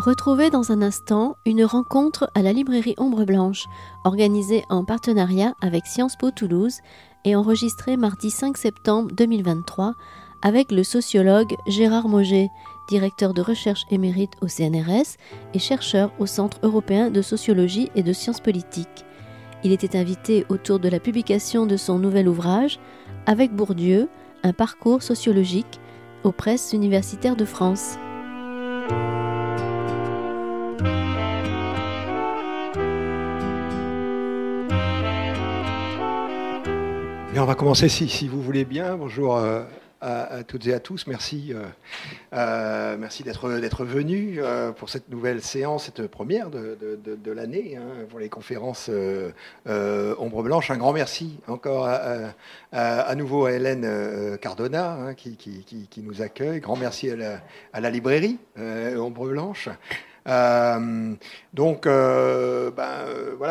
Retrouvez dans un instant une rencontre à la librairie Ombre Blanche, organisée en partenariat avec Sciences Po Toulouse et enregistrée mardi 5 septembre 2023 avec le sociologue Gérard Mauger, directeur de recherche émérite au CNRS et chercheur au Centre européen de sociologie et de sciences politiques. Il était invité autour de la publication de son nouvel ouvrage « Avec Bourdieu, un parcours sociologique » aux presses universitaires de France. Bien, on va commencer si vous voulez bien. Bonjour à toutes et à tous. Merci, merci d'être venus pour cette nouvelle séance, cette première de l'année pour les conférences Ombre Blanche. Un grand merci encore à nouveau à Hélène Cardona qui nous accueille. Grand merci à la librairie Ombre Blanche. Voilà,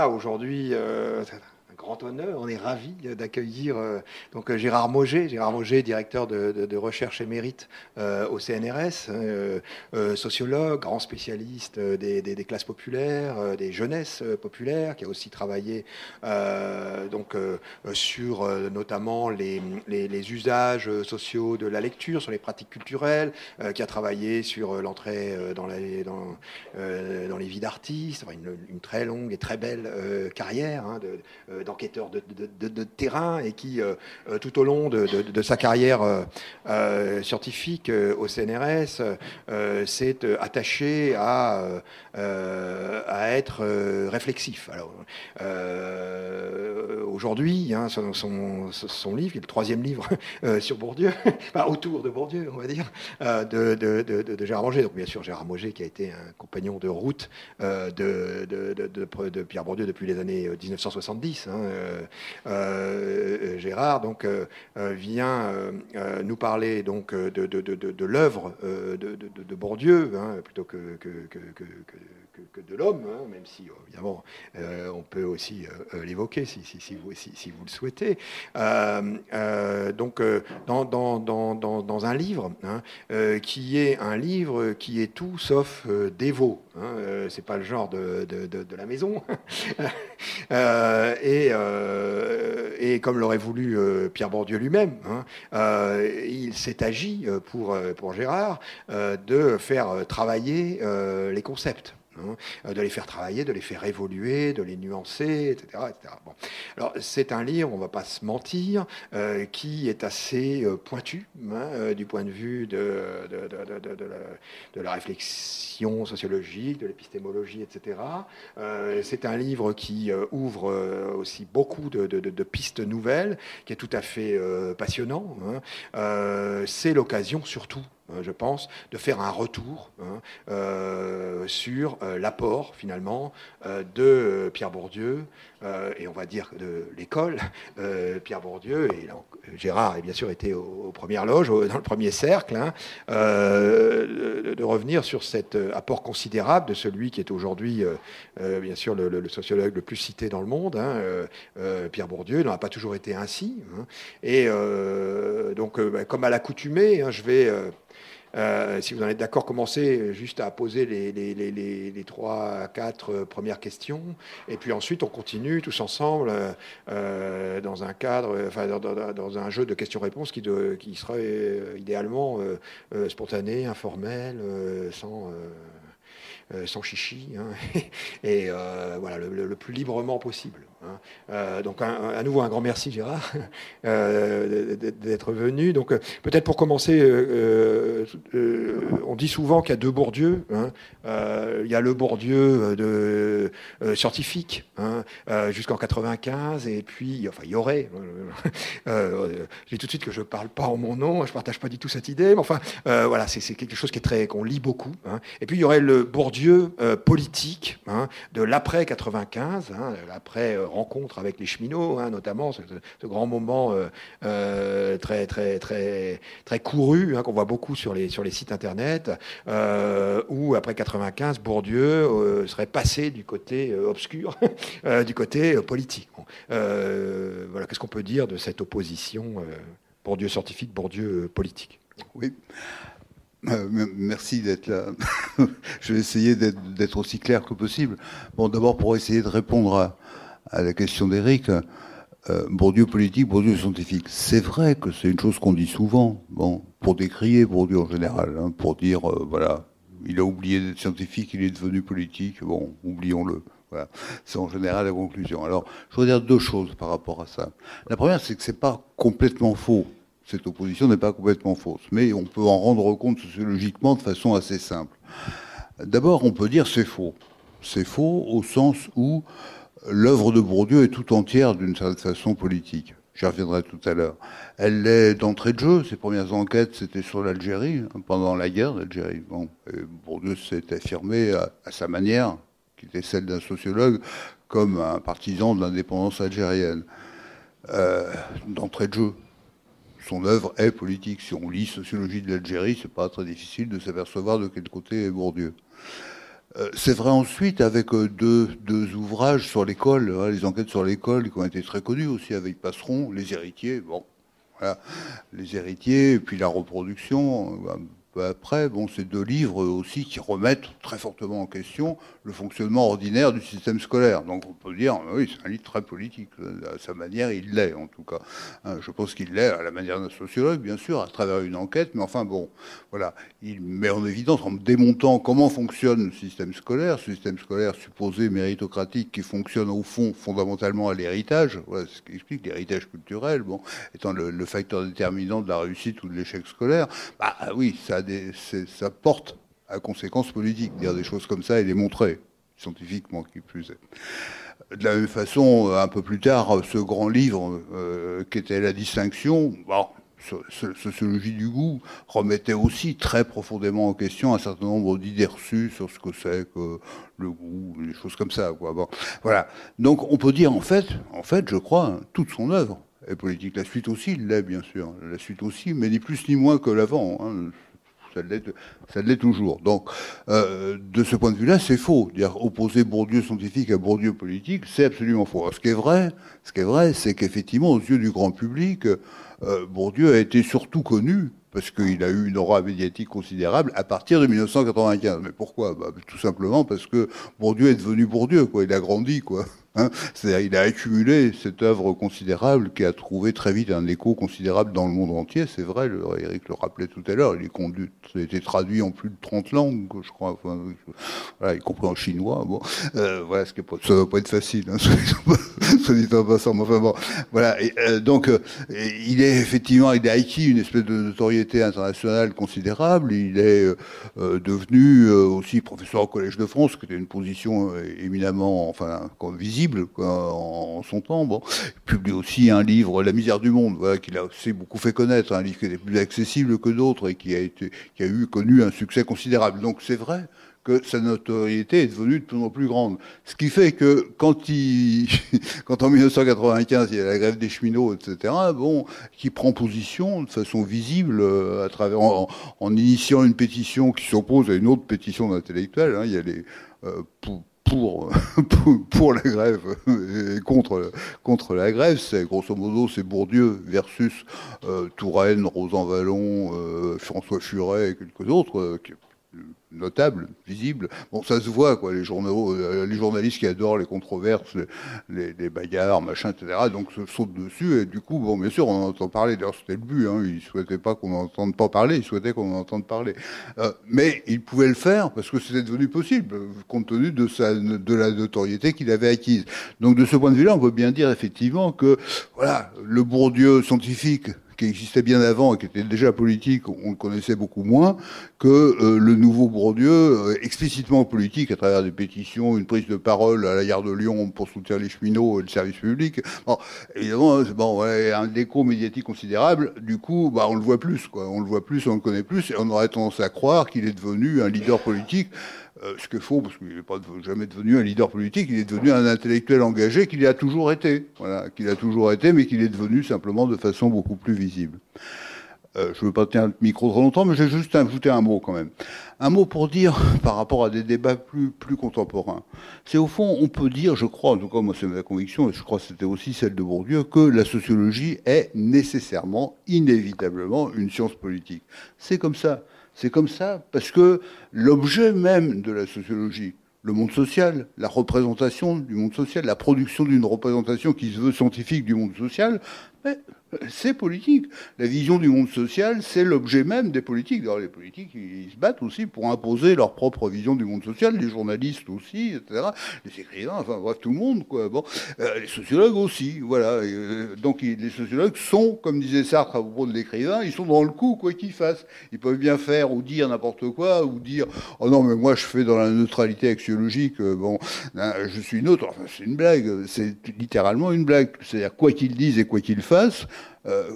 aujourd'hui, grand honneur, on est ravis d'accueillir Gérard Mauger, directeur de recherche émérite au CNRS, sociologue, grand spécialiste des classes populaires, des jeunesses populaires, qui a aussi travaillé sur notamment les usages sociaux de la lecture, sur les pratiques culturelles, qui a travaillé sur l'entrée dans les vies d'artistes, enfin, une très longue et très belle carrière d'enquêteur de terrain et qui, tout au long de sa carrière scientifique au CNRS, s'est attaché à être réflexif. Alors, aujourd'hui, son livre, qui est le troisième livre sur Bourdieu, autour de Bourdieu, on va dire, de Gérard Mauger. Donc, bien sûr, Gérard Mauger, qui a été un compagnon de route de Pierre Bourdieu depuis les années 1970. Gérard vient nous parler de l'œuvre de Bourdieu, plutôt que de l'homme, même si évidemment on peut aussi l'évoquer si vous le souhaitez. Dans un livre qui est un livre qui est tout sauf dévot. C'est pas le genre de la maison. Et comme l'aurait voulu Pierre Bourdieu lui-même, il s'est agi pour Gérard de faire travailler les concepts. De les faire travailler, de les faire évoluer, de les nuancer, etc. Bon. Alors, c'est un livre, on ne va pas se mentir, qui est assez pointu du point de vue de la réflexion sociologique, de l'épistémologie, etc. C'est un livre qui ouvre aussi beaucoup de pistes nouvelles, qui est tout à fait passionnant. C'est l'occasion surtout, je pense, de faire un retour sur l'apport, finalement, de Pierre Bourdieu, et on va dire de l'école Pierre Bourdieu, et là, Gérard a bien sûr été aux premières loges, dans le premier cercle, de revenir sur cet apport considérable de celui qui est aujourd'hui, bien sûr, le sociologue le plus cité dans le monde, Pierre Bourdieu. Il n'en a pas toujours été ainsi. Et comme à l'accoutumée, je vais... si vous en êtes d'accord, commencer juste à poser les 3 à 4 premières questions, et puis ensuite on continue tous ensemble dans un cadre, dans un jeu de questions-réponses qui serait idéalement spontané, informel, sans chichi, et voilà, le plus librement possible. Donc à nouveau un grand merci Gérard d'être venu. Donc peut-être pour commencer, on dit souvent qu'il y a deux Bourdieu. Il y a le Bourdieu scientifique jusqu'en 95, et puis il y aurait. Je dis tout de suite que je ne parle pas en mon nom, je ne partage pas du tout cette idée, mais enfin voilà, c'est quelque chose qu'on lit beaucoup. Et puis il y aurait le Bourdieu politique de l'après 95, l'après rencontre avec les cheminots, notamment ce grand moment très couru, qu'on voit beaucoup sur les sites internet, où après 95, Bourdieu serait passé du côté obscur, du côté politique. Voilà, qu'est-ce qu'on peut dire de cette opposition Bourdieu scientifique, Bourdieu politique? Oui. Merci d'être là. Je vais essayer d'être aussi clair que possible. Bon, d'abord, pour essayer de répondre à la question d'Éric, Bourdieu politique, Bourdieu scientifique. C'est vrai que c'est une chose qu'on dit souvent, bon, pour décrier Bourdieu en général, hein, pour dire, voilà, il a oublié d'être scientifique, il est devenu politique, bon, oublions-le. Voilà. C'est en général la conclusion. Alors, je voudrais dire deux choses par rapport à ça. La première, c'est que c'est pas complètement faux. Cette opposition n'est pas complètement fausse, mais on peut en rendre compte sociologiquement de façon assez simple. D'abord, on peut dire c'est faux. C'est faux au sens où l'œuvre de Bourdieu est tout entière d'une certaine façon politique. J'y reviendrai tout à l'heure. Elle l'est d'entrée de jeu. Ses premières enquêtes, c'était sur l'Algérie, pendant la guerre d'Algérie. Bon, Bourdieu s'est affirmé à sa manière, qui était celle d'un sociologue, comme un partisan de l'indépendance algérienne. D'entrée de jeu. Son œuvre est politique. Si on lit Sociologie de l'Algérie, c'est pas très difficile de s'apercevoir de quel côté est Bourdieu. C'est vrai ensuite avec deux ouvrages sur l'école, hein, les enquêtes sur l'école qui ont été très connues aussi avec Passeron, Les Héritiers, bon, voilà, Les Héritiers, et puis La Reproduction. Un peu après, bon, c'est deux livres aussi qui remettent très fortement en question le fonctionnement ordinaire du système scolaire. Donc on peut dire, oui, c'est un livre très politique. À sa manière, il l'est en tout cas. Je pense qu'il l'est à la manière d'un sociologue, bien sûr, à travers une enquête, mais enfin bon, voilà. Il met en évidence, en démontant comment fonctionne le système scolaire, ce système scolaire supposé méritocratique qui fonctionne au fond fondamentalement à l'héritage, voilà, ce qui explique l'héritage culturel, bon, étant le facteur déterminant de la réussite ou de l'échec scolaire. Bah oui, ça porte à conséquences politiques, dire des choses comme ça et les montrer, scientifiquement qui plus est. De la même façon, un peu plus tard, ce grand livre qui était La Distinction, bon, Sociologie du goût, remettait aussi très profondément en question un certain nombre d'idées reçues sur ce que c'est que le goût, des choses comme ça, quoi. Bon, voilà. Donc on peut dire en fait, je crois, toute son œuvre est politique. La suite aussi, il l'est, bien sûr. La suite aussi, mais ni plus ni moins que l'avant. Hein. Ça l'est toujours. Donc, de ce point de vue-là, c'est faux. Dire opposer Bourdieu scientifique à Bourdieu politique, c'est absolument faux. Alors, ce qui est vrai, c'est qu'effectivement, aux yeux du grand public, Bourdieu a été surtout connu parce qu'il a eu une aura médiatique considérable à partir de 1995. Mais pourquoi ? Bah, tout simplement parce que Bourdieu est devenu Bourdieu, quoi. Il a grandi, quoi. Hein, c'est-à-dire, il a accumulé cette œuvre considérable qui a trouvé très vite un écho considérable dans le monde entier. C'est vrai, Eric le rappelait tout à l'heure, il a été traduit en plus de 30 langues, je crois, enfin, voilà, y compris en chinois. Bon, voilà, ça ne va pas être facile, hein, soit dit en passant. Mais enfin bon, voilà. Donc, il a acquis une espèce de notoriété internationale considérable. Il est devenu aussi professeur au Collège de France, qui était une position éminemment, enfin, visible en son temps. Bon. Il publie aussi un livre, La misère du monde, voilà, qu'il a aussi beaucoup fait connaître, un livre qui était plus accessible que d'autres et qui a connu un succès considérable. Donc c'est vrai que sa notoriété est devenue de plus en plus grande. Ce qui fait que quand en 1995 il y a la grève des cheminots, etc., bon, qui prend position de façon visible à travers en initiant une pétition qui s'oppose à une autre pétition d'intellectuels. Hein, il y a les pour la grève et contre la grève, c'est grosso modo c'est Bourdieu versus Touraine, Rosan Vallon, François Furet et quelques autres notables, visibles. Bon, ça se voit, quoi, les journalistes qui adorent les controverses, les bagarres, machin, etc., donc se sautent dessus, et du coup, bon, bien sûr, on en entend parler, d'ailleurs, c'était le but, hein, ils souhaitaient pas qu'on n'entende pas parler, ils souhaitaient qu'on en entende parler. Mais ils pouvaient le faire, parce que c'était devenu possible, compte tenu de la notoriété qu'il avait acquise. Donc, de ce point de vue-là, on peut bien dire, effectivement, que, voilà, le Bourdieu scientifique, qui existait bien avant et qui était déjà politique, on le connaissait beaucoup moins que le nouveau Bourdieu, explicitement politique à travers des pétitions, une prise de parole à la gare de Lyon pour soutenir les cheminots et le service public. Bon, évidemment, bon, ouais, un écho médiatique considérable. Du coup, bah, on le voit plus, quoi. On le voit plus, on le connaît plus, et on aurait tendance à croire qu'il est devenu un leader politique. Ce qu'il faut, parce qu'il n'est pas jamais devenu un leader politique, il est devenu un intellectuel engagé qu'il a toujours été. Voilà, qu'il a toujours été, mais qu'il est devenu simplement de façon beaucoup plus visible. Je ne veux pas tenir le micro trop longtemps, mais j'ai juste ajouté un mot quand même. Un mot pour dire, par rapport à des débats plus contemporains. C'est au fond, on peut dire, je crois, en tout cas moi c'est ma conviction, et je crois que c'était aussi celle de Bourdieu, que la sociologie est nécessairement, inévitablement, une science politique. C'est comme ça. C'est comme ça, parce que l'objet même de la sociologie, le monde social, la représentation du monde social, la production d'une représentation qui se veut scientifique du monde social, mais c'est politique. La vision du monde social, c'est l'objet même des politiques. D'ailleurs, les politiques, ils se battent aussi pour imposer leur propre vision du monde social, les journalistes aussi, etc., les écrivains, enfin bref, tout le monde, quoi. Bon, les sociologues aussi, voilà. Donc les sociologues sont, comme disait Sartre à propos de l'écrivain, ils sont dans le coup, quoi qu'ils fassent. Ils peuvent bien faire ou dire n'importe quoi, ou dire « Oh non, mais moi, je fais dans la neutralité axiologique, bon, hein, je suis neutre. » Enfin, c'est une blague, c'est littéralement une blague. C'est-à-dire, quoi qu'ils disent et quoi qu'ils fassent,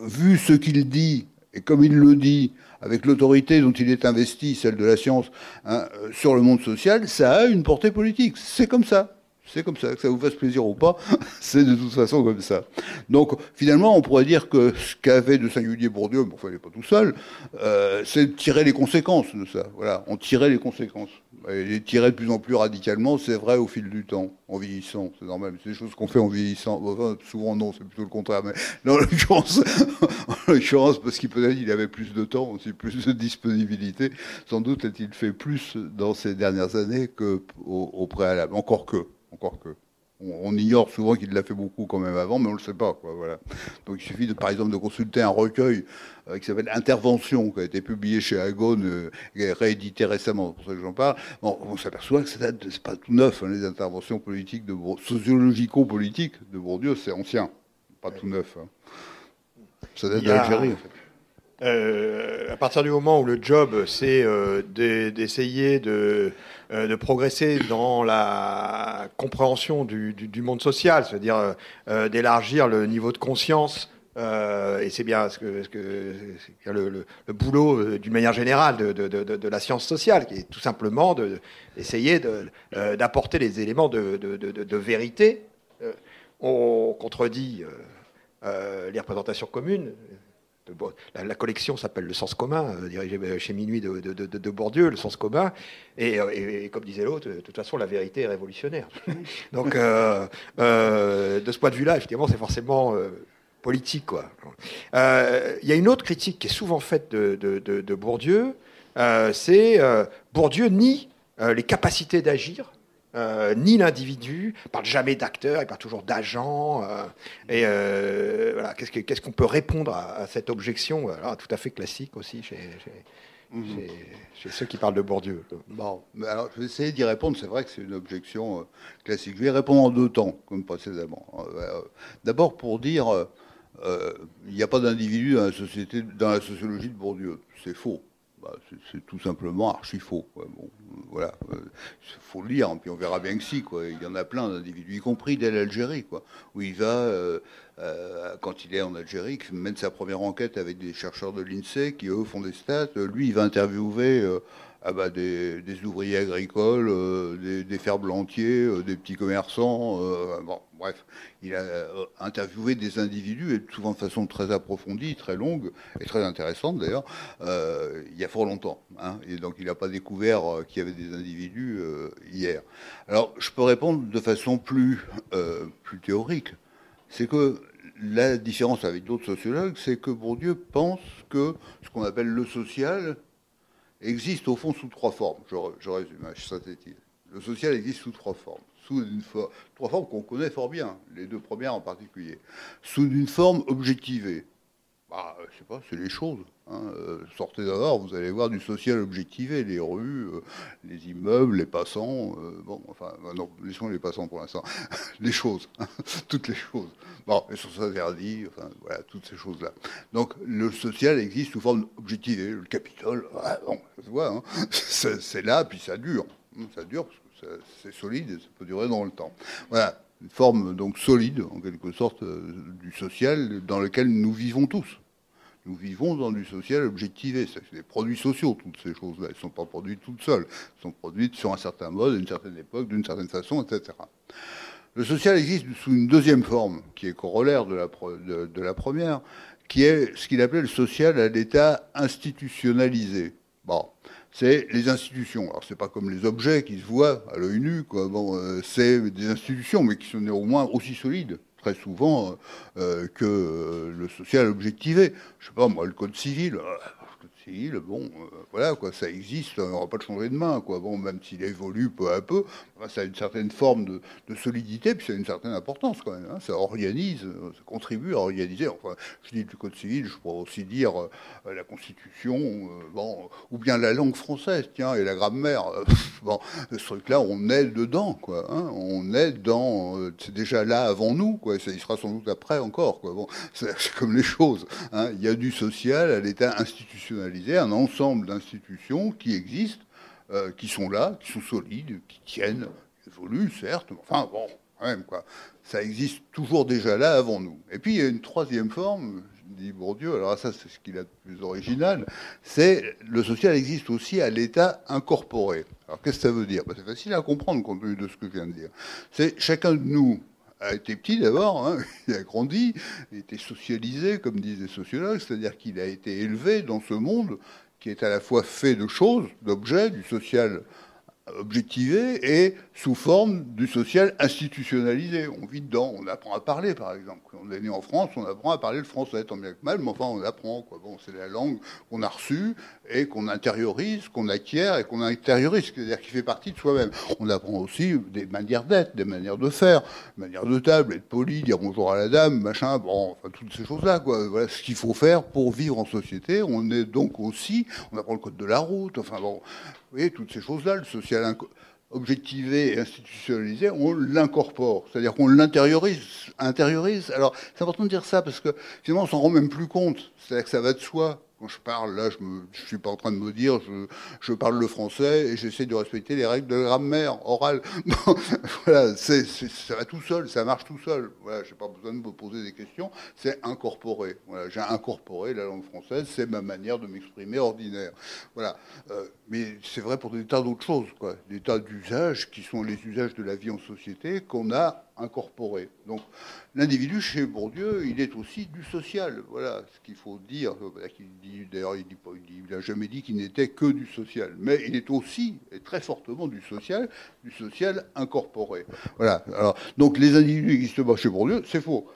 vu ce qu'il dit, et comme il le dit, avec l'autorité dont il est investi, celle de la science, hein, sur le monde social, ça a une portée politique. C'est comme ça. C'est comme ça, que ça vous fasse plaisir ou pas, c'est de toute façon comme ça. Donc, finalement, on pourrait dire que ce qu'avait de singulier Bourdieu, bon, enfin, il n'est pas tout seul, c'est de tirer les conséquences de ça. Voilà, on tirait les conséquences. Et les tirer de plus en plus radicalement, c'est vrai au fil du temps, en vieillissant, c'est normal. C'est des choses qu'on fait en vieillissant. Enfin, souvent, non, c'est plutôt le contraire. Mais là, en l'occurrence, parce qu'il peut-être il avait plus de temps, aussi plus de disponibilité, sans doute a-t-il fait plus dans ces dernières années qu'au préalable. Encore que. On ignore souvent qu'il l'a fait beaucoup quand même avant, mais on ne le sait pas, quoi, voilà. Donc il suffit, par exemple, de consulter un recueil qui s'appelle Intervention, qui a été publié chez Agone, et réédité récemment, c'est pour ça que j'en parle. Bon, on s'aperçoit que c'est pas tout neuf, hein, les interventions politiques sociologico-politiques de Bourdieu, c'est ancien, pas tout neuf. Hein. Ça date d'Algérie, en fait. À partir du moment où le job, c'est d'essayer de progresser dans la compréhension du monde social, c'est-à-dire d'élargir le niveau de conscience, et c'est bien le boulot d'une manière générale de la science sociale, qui est tout simplement d'essayer d'apporter les éléments de vérité. On contredit les représentations communes. Bon, la collection s'appelle Le Sens commun, dirigée chez Minuit de Bourdieu, Le Sens commun. Et comme disait l'autre, de toute façon, la vérité est révolutionnaire. Donc, de ce point de vue-là, effectivement, c'est forcément politique, quoi. Il y a une autre critique qui est souvent faite de Bourdieu, c'est Bourdieu nie les capacités d'agir, ni l'individu, il ne parle jamais d'acteur, il parle toujours d'agent. Voilà, qu'est-ce qu'on peut répondre à cette objection, voilà, tout à fait classique aussi chez ceux qui parlent de Bourdieu. Bon, alors je vais essayer d'y répondre. C'est vrai que c'est une objection classique. Je vais répondre en deux temps, comme précédemment. D'abord pour dire, il n'y a pas d'individu dans la sociologie de Bourdieu. C'est faux. Bah, c'est tout simplement archi faux. Quoi. Bon, voilà, faut le lire, puis on verra bien que si. Quoi. Il y en a plein d'individus, y compris dès l'Algérie, quoi, où il va, quand il est en Algérie, qui mène sa première enquête avec des chercheurs de l'INSEE qui, eux, font des stats. Lui, il va interviewer des ouvriers agricoles, des ferblantiers, des petits commerçants. Bon, bref, il a interviewé des individus, et souvent de façon très approfondie, très longue, et très intéressante d'ailleurs, il y a fort longtemps. Hein, et donc il n'a pas découvert qu'il y avait des individus hier. Alors je peux répondre de façon plus théorique. C'est que la différence avec d'autres sociologues, c'est que Bourdieu pense que ce qu'on appelle le social existe au fond sous trois formes. Je résume, je synthétise. Le social existe sous trois formes. Trois formes qu'on connaît fort bien, les deux premières en particulier. Sous une forme objectivée. Bah, je sais pas, c'est les choses. Hein. Sortez dehors, vous allez voir du social objectivé, les rues, les immeubles, les passants. Bon, enfin, non, laissons les passants pour l'instant. Les choses, hein, toutes les choses. Bon, les sens interdits, enfin, voilà, toutes ces choses-là. Donc, le social existe sous forme objectivée. Le Capitole, bon, ça se voit, hein, c'est là, puis ça dure. Ça dure parce que c'est solide et ça peut durer dans le temps. Voilà. Une forme donc solide, en quelque sorte, du social dans lequel nous vivons tous. Nous vivons dans du social objectivé. C'est des produits sociaux, toutes ces choses-là. Elles ne sont pas produites toutes seules. Elles sont produites sur un certain mode, à une certaine époque, d'une certaine façon, etc. Le social existe sous une deuxième forme, qui est corollaire de la première, qui est ce qu'il appelait le social à l'état institutionnalisé. Bon. C'est les institutions. Alors, c'est pas comme les objets qui se voient à l'œil nu, quoi. Bon, c'est des institutions, mais qui sont néanmoins aussi solides, très souvent, que le social objectivé. Je sais pas, moi, le code civil. civil, bon, voilà, quoi, ça existe, on n'aura pas de changer de main, quoi. Bon, même s'il évolue peu à peu, ça a une certaine forme de solidité, puis ça a une certaine importance, quand même. Hein. Ça organise, ça contribue à organiser. Enfin, je dis le code civil, je pourrais aussi dire la Constitution, bon, ou bien la langue française, tiens, et la grammaire. Bon, ce truc-là, on est dedans, quoi. Hein. On est dans, c'est déjà là avant nous, quoi. Ça y sera sans doute après encore, quoi. Bon, c'est comme les choses. Hein. Il y a du social à l'état institutionnalisé, un ensemble d'institutions qui existent, qui sont là, qui sont solides, qui tiennent, qui évoluent, certes, mais enfin, bon, quand même, quoi. Ça existe toujours déjà là avant nous. Et puis, il y a une troisième forme, dit Bourdieu, alors ça, c'est ce qu'il a de plus original, c'est le social existe aussi à l'état incorporé. Alors, qu'est-ce que ça veut dire? C'est facile à comprendre compte tenu de ce que je viens de dire. C'est chacun de nous a été petit d'abord, hein, il a grandi, il a été socialisé, comme disent les sociologues, c'est-à-dire qu'il a été élevé dans ce monde qui est à la fois fait de choses, d'objets, du social objectivé et sous forme du social institutionnalisé. On vit dedans, on apprend à parler, par exemple. Quand on est né en France, on apprend à parler le français, tant bien que mal, mais enfin, on apprend, quoi. Bon, c'est la langue qu'on a reçue et qu'on intériorise, qu'on acquiert et qu'on intériorise, c'est-à-dire qui fait partie de soi-même. On apprend aussi des manières d'être, des manières de faire, manières de table, être poli, dire bonjour à la dame, machin, bon, enfin, toutes ces choses-là, quoi. Voilà ce qu'il faut faire pour vivre en société. On est donc aussi, on apprend le code de la route, enfin bon, vous voyez, toutes ces choses-là, le social objectivé et institutionnalisé, on l'incorpore, c'est-à-dire qu'on l'intériorise. Alors, c'est important de dire ça parce que finalement, on s'en rend même plus compte. C'est-à-dire que ça va de soi. Quand je parle, là, je suis pas en train de me dire, je parle le français et j'essaie de respecter les règles de grammaire orale. Bon, voilà, ça va tout seul, ça marche tout seul. Voilà, j'ai pas besoin de me poser des questions. C'est incorporé. Voilà, j'ai incorporé la langue française, c'est ma manière de m'exprimer ordinaire. Voilà. Mais c'est vrai pour des tas d'autres choses, quoi. Des tas d'usages qui sont les usages de la vie en société qu'on a incorporés. Donc, l'individu, chez Bourdieu, il est aussi du social. Voilà ce qu'il faut dire. D'ailleurs, il n'a jamais dit qu'il n'était que du social. Mais il est aussi, et très fortement, du social incorporé. Voilà. Alors, donc, les individus n'existent pas chez Bourdieu, c'est faux.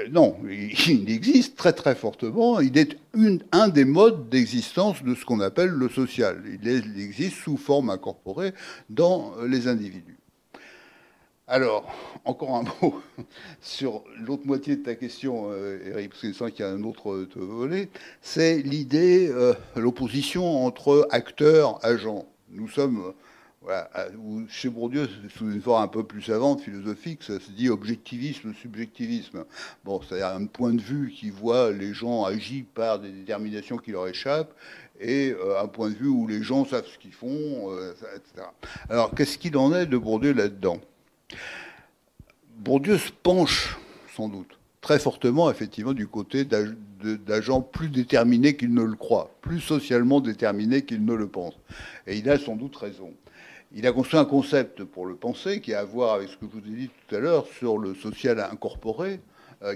Non, il existe très très fortement. Il est un des modes d'existence de ce qu'on appelle le social. Il existe sous forme incorporée dans les individus. Alors, encore un mot sur l'autre moitié de ta question, Eric, parce que je sens qu'il y a un autre volet. C'est l'idée, l'opposition entre acteurs, agents. Nous sommes... Voilà, chez Bourdieu, sous une forme un peu plus savante, philosophique, ça se dit objectivisme, subjectivisme. Bon, c'est-à-dire un point de vue qui voit les gens agir par des déterminations qui leur échappent, et un point de vue où les gens savent ce qu'ils font, etc. Alors, qu'est-ce qu'il en est de Bourdieu là-dedans? Bourdieu se penche, sans doute, très fortement, effectivement, du côté d'agents plus déterminés qu'il ne le croit, plus socialement déterminés qu'il ne le pense. Et il a sans doute raison. Il a construit un concept pour le penser qui a à voir avec ce que je vous ai dit tout à l'heure sur le social incorporé,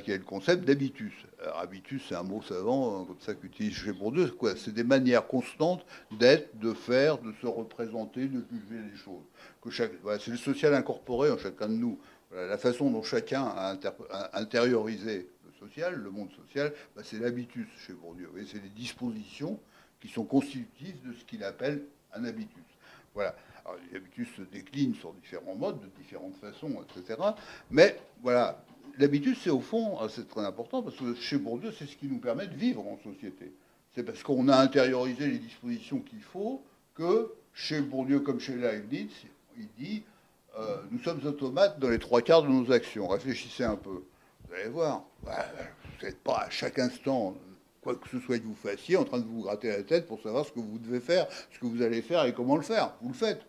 qui est le concept d'habitus. Alors, habitus, c'est un mot savant, comme ça qu'utilise chez Bourdieu. C'est des manières constantes d'être, de faire, de se représenter, de juger les choses. Voilà, c'est le social incorporé en chacun de nous. Voilà, la façon dont chacun a intériorisé le social, le monde social, c'est l'habitus chez Bourdieu. Et c'est des dispositions qui sont constitutives de ce qu'il appelle un habitus. Voilà. Alors, les habitus se déclinent sur différents modes, de différentes façons, etc. Mais voilà, l'habitus, c'est au fond, c'est très important, parce que chez Bourdieu, c'est ce qui nous permet de vivre en société. C'est parce qu'on a intériorisé les dispositions qu'il faut que, chez Bourdieu comme chez Leibniz, il dit nous sommes automates dans les trois quarts de nos actions. Réfléchissez un peu. Vous allez voir, vous n'êtes pas à chaque instant, quoi que ce soit que vous fassiez, en train de vous gratter la tête pour savoir ce que vous devez faire, ce que vous allez faire et comment le faire. Vous le faites.